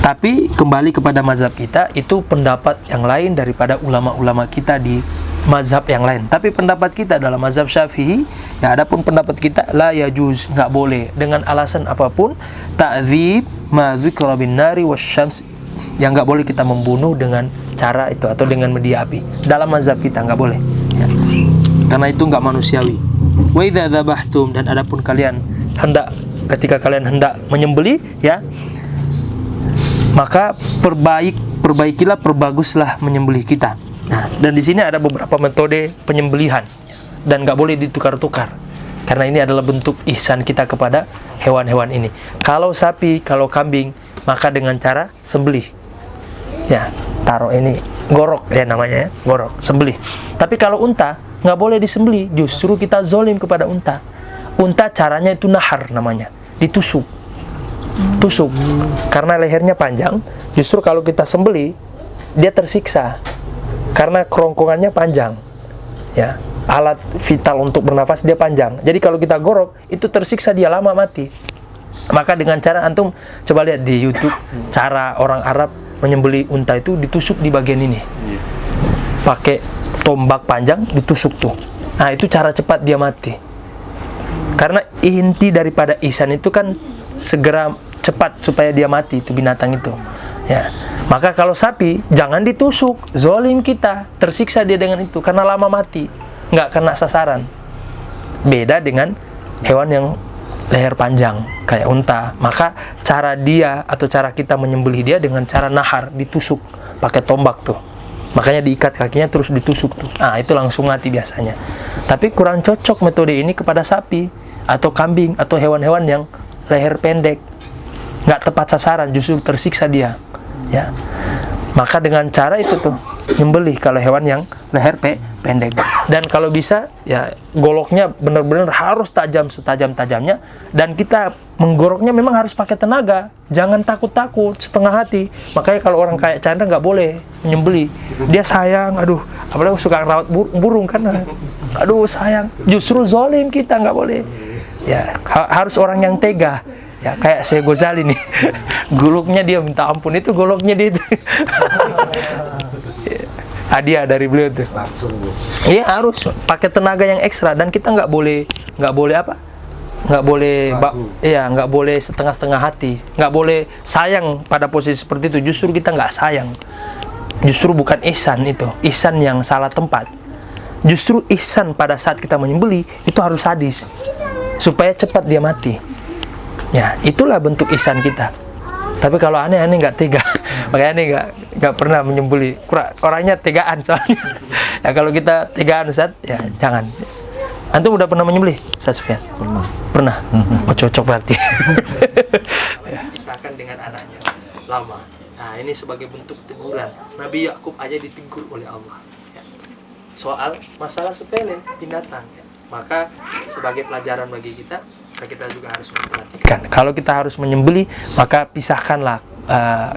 Tapi kembali kepada mazhab kita, itu pendapat yang lain daripada ulama-ulama kita di mazhab yang lain. Tapi pendapat kita dalam mazhab Syafi'i, ya adapun pendapat kita la yajuz, nggak boleh dengan alasan apapun, ta'dzib ma dzikra bin nari wasyams, yang nggak boleh kita membunuh dengan cara itu atau dengan media api. Dalam mazhab kita nggak boleh ya. Karena itu nggak manusiawi. Wa idza dzabhtum, dan adapun kalian ketika kalian hendak menyembelih ya, maka perbaikilah, perbaguslah menyembelih kita. Nah, dan di sini ada beberapa metode penyembelihan dan nggak boleh ditukar-tukar. Karena ini adalah bentuk ihsan kita kepada hewan-hewan ini. Kalau sapi, kalau kambing, maka dengan cara sembelih. Ya, taruh ini gorok ya namanya ya, gorok, sembelih. Tapi kalau unta nggak boleh disembelih, justru kita zolim kepada unta. Unta caranya itu nahar namanya, ditusuk, tusuk. Karena lehernya panjang, justru kalau kita sembelih dia tersiksa karena kerongkongannya panjang. Ya, alat vital untuk bernafas dia panjang. Jadi kalau kita gorok itu tersiksa, dia lama mati. Maka dengan cara antum coba lihat di YouTube cara orang Arab menyembelih unta itu, ditusuk di bagian ini. Pakai tombak panjang ditusuk tuh. Nah, itu cara cepat dia mati. Karena inti daripada ihsan itu kan segera cepat supaya dia mati itu binatang itu. Ya. Maka kalau sapi jangan ditusuk, zolim kita, tersiksa dia dengan itu karena lama mati, nggak kena sasaran. Beda dengan hewan yang leher panjang kayak unta. Maka cara dia atau cara kita menyembelih dia dengan cara nahar, ditusuk pakai tombak tuh. Makanya diikat kakinya terus ditusuk tuh. Nah, itu langsung mati biasanya. Tapi kurang cocok metode ini kepada sapi atau kambing atau hewan-hewan yang leher pendek. Nggak tepat sasaran, justru tersiksa dia. Ya. Maka dengan cara itu tuh, nyembelih kalau hewan yang leher pendek. Dan kalau bisa, ya goloknya benar-benar harus tajam setajam-tajamnya. Dan kita menggoroknya memang harus pakai tenaga. Jangan takut-takut, setengah hati. Makanya kalau orang kayak Chandra nggak boleh menyembelih. Dia sayang, aduh, apalagi suka rawat burung kan. Aduh sayang, justru zolim kita, nggak boleh. Ya, harus orang yang tega. Ya, kayak Syekh Ghazali nih. Goloknya dia minta ampun, itu goloknya dia itu. Hadiah dari beliau tuh. Iya, harus pakai tenaga yang ekstra, dan kita nggak boleh nggak boleh setengah-setengah hati, nggak boleh sayang pada posisi seperti itu. Justru kita nggak sayang, justru bukan ihsan itu, ihsan yang salah tempat. Justru ihsan pada saat kita menyembelih itu harus sadis supaya cepat dia mati. Ya, itulah bentuk ihsan kita. Tapi kalau aneh-aneh nggak tega, makanya aneh nggak pernah menyembelih. Orangnya tegaan soalnya. Ya kalau kita tegaan Ustaz, ya jangan. Antum udah pernah menyembelih, Ustaz Sufyan? Pernah. Oh, cocok berarti. Ya, pisahkan dengan anaknya lama. Nah, ini sebagai bentuk teguran. Nabi Yakub aja ditegur oleh Allah. Ya. Soal masalah sepele binatang. Ya. Maka sebagai pelajaran bagi kita juga harus memperhatikan. Kalau kita harus menyembelih, maka pisahkanlah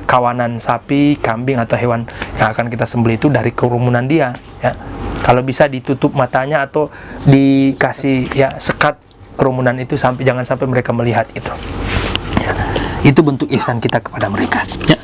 kawanan sapi, kambing atau hewan yang akan kita sembelih itu dari kerumunan dia. Ya. Kalau bisa ditutup matanya atau dikasih ya sekat kerumunan itu jangan sampai mereka melihat itu. Ya. Itu bentuk ihsan kita kepada mereka. Ya.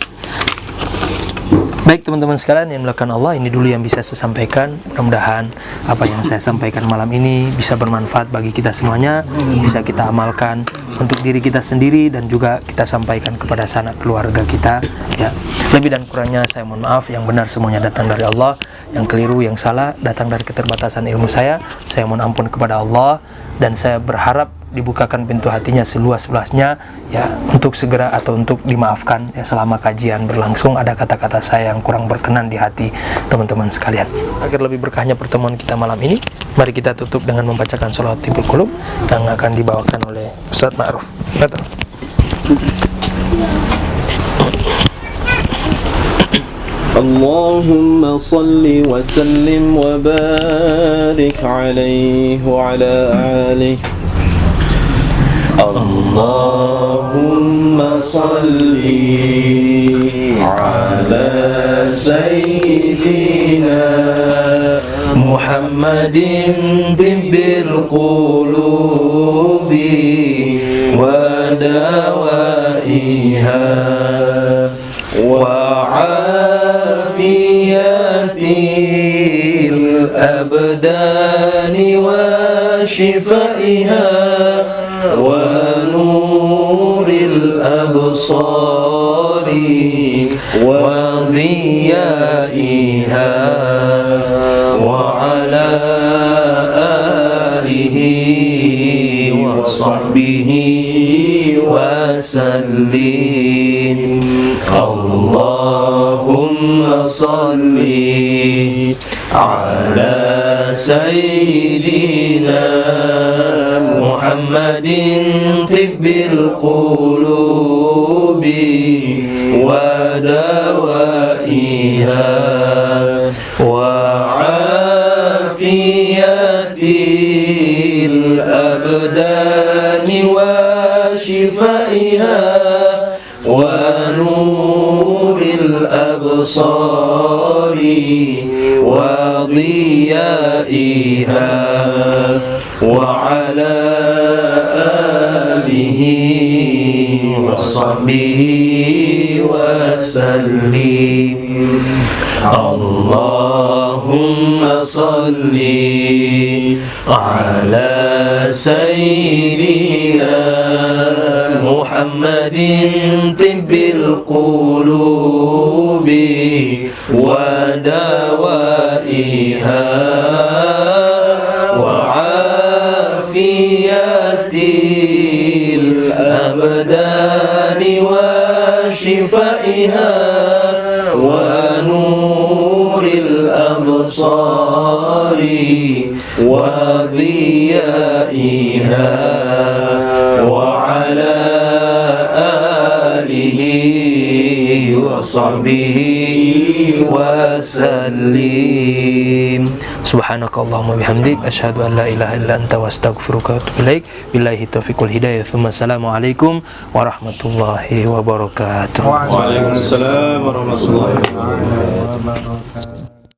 Baik teman-teman sekalian yang melakukan Allah, ini dulu yang bisa saya sampaikan. Mudah-mudahan apa yang saya sampaikan malam ini bisa bermanfaat bagi kita semuanya, bisa kita amalkan untuk diri kita sendiri dan juga kita sampaikan kepada sanak keluarga kita. Ya, lebih dan kurangnya saya mohon maaf. Yang benar semuanya datang dari Allah. yang keliru, yang salah datang dari keterbatasan ilmu saya mohon ampun kepada Allah, dan saya berharap dibukakan pintu hatinya seluas-luasnya ya, untuk segera atau untuk dimaafkan ya, selama kajian berlangsung ada kata-kata saya yang kurang berkenan di hati teman-teman sekalian. Agar lebih berkahnya pertemuan kita malam ini, mari kita tutup dengan membacakan sholawat Tibbul Qulub yang akan dibawakan oleh Ustaz Ma'ruf. اللهم صل وسلم وبارك عليه وعلى آله. اللهم صل على سيدنا محمد طب القلوب ودوائها وعافية الأبدان وشفائها ونور الأبصار وضيائها وعلى آله وصحبه وسلم. اللهم صل على سيدنا محمد طب القلوب ودوائها وعافية الأبدان وشفائها ونور الأبصار وضيائها وعلى آله وصحبه وسلم. اللهم صل على سيدنا محمد طب القلوب ودوائها وعافية الأبدان وشفائها ونور الأبصار وضيائها وعلى آله وصحبه وسلم. Subhanakallahumma bihamdik asyhadu an la ilaha illa anta wa astaghfiruka wa atubu ilaik. Billahi taufiqul hidayah. Assalamualaikum warahmatullahi wabarakatuh. Waalaikumsalam warahmatullahi wabarakatuh.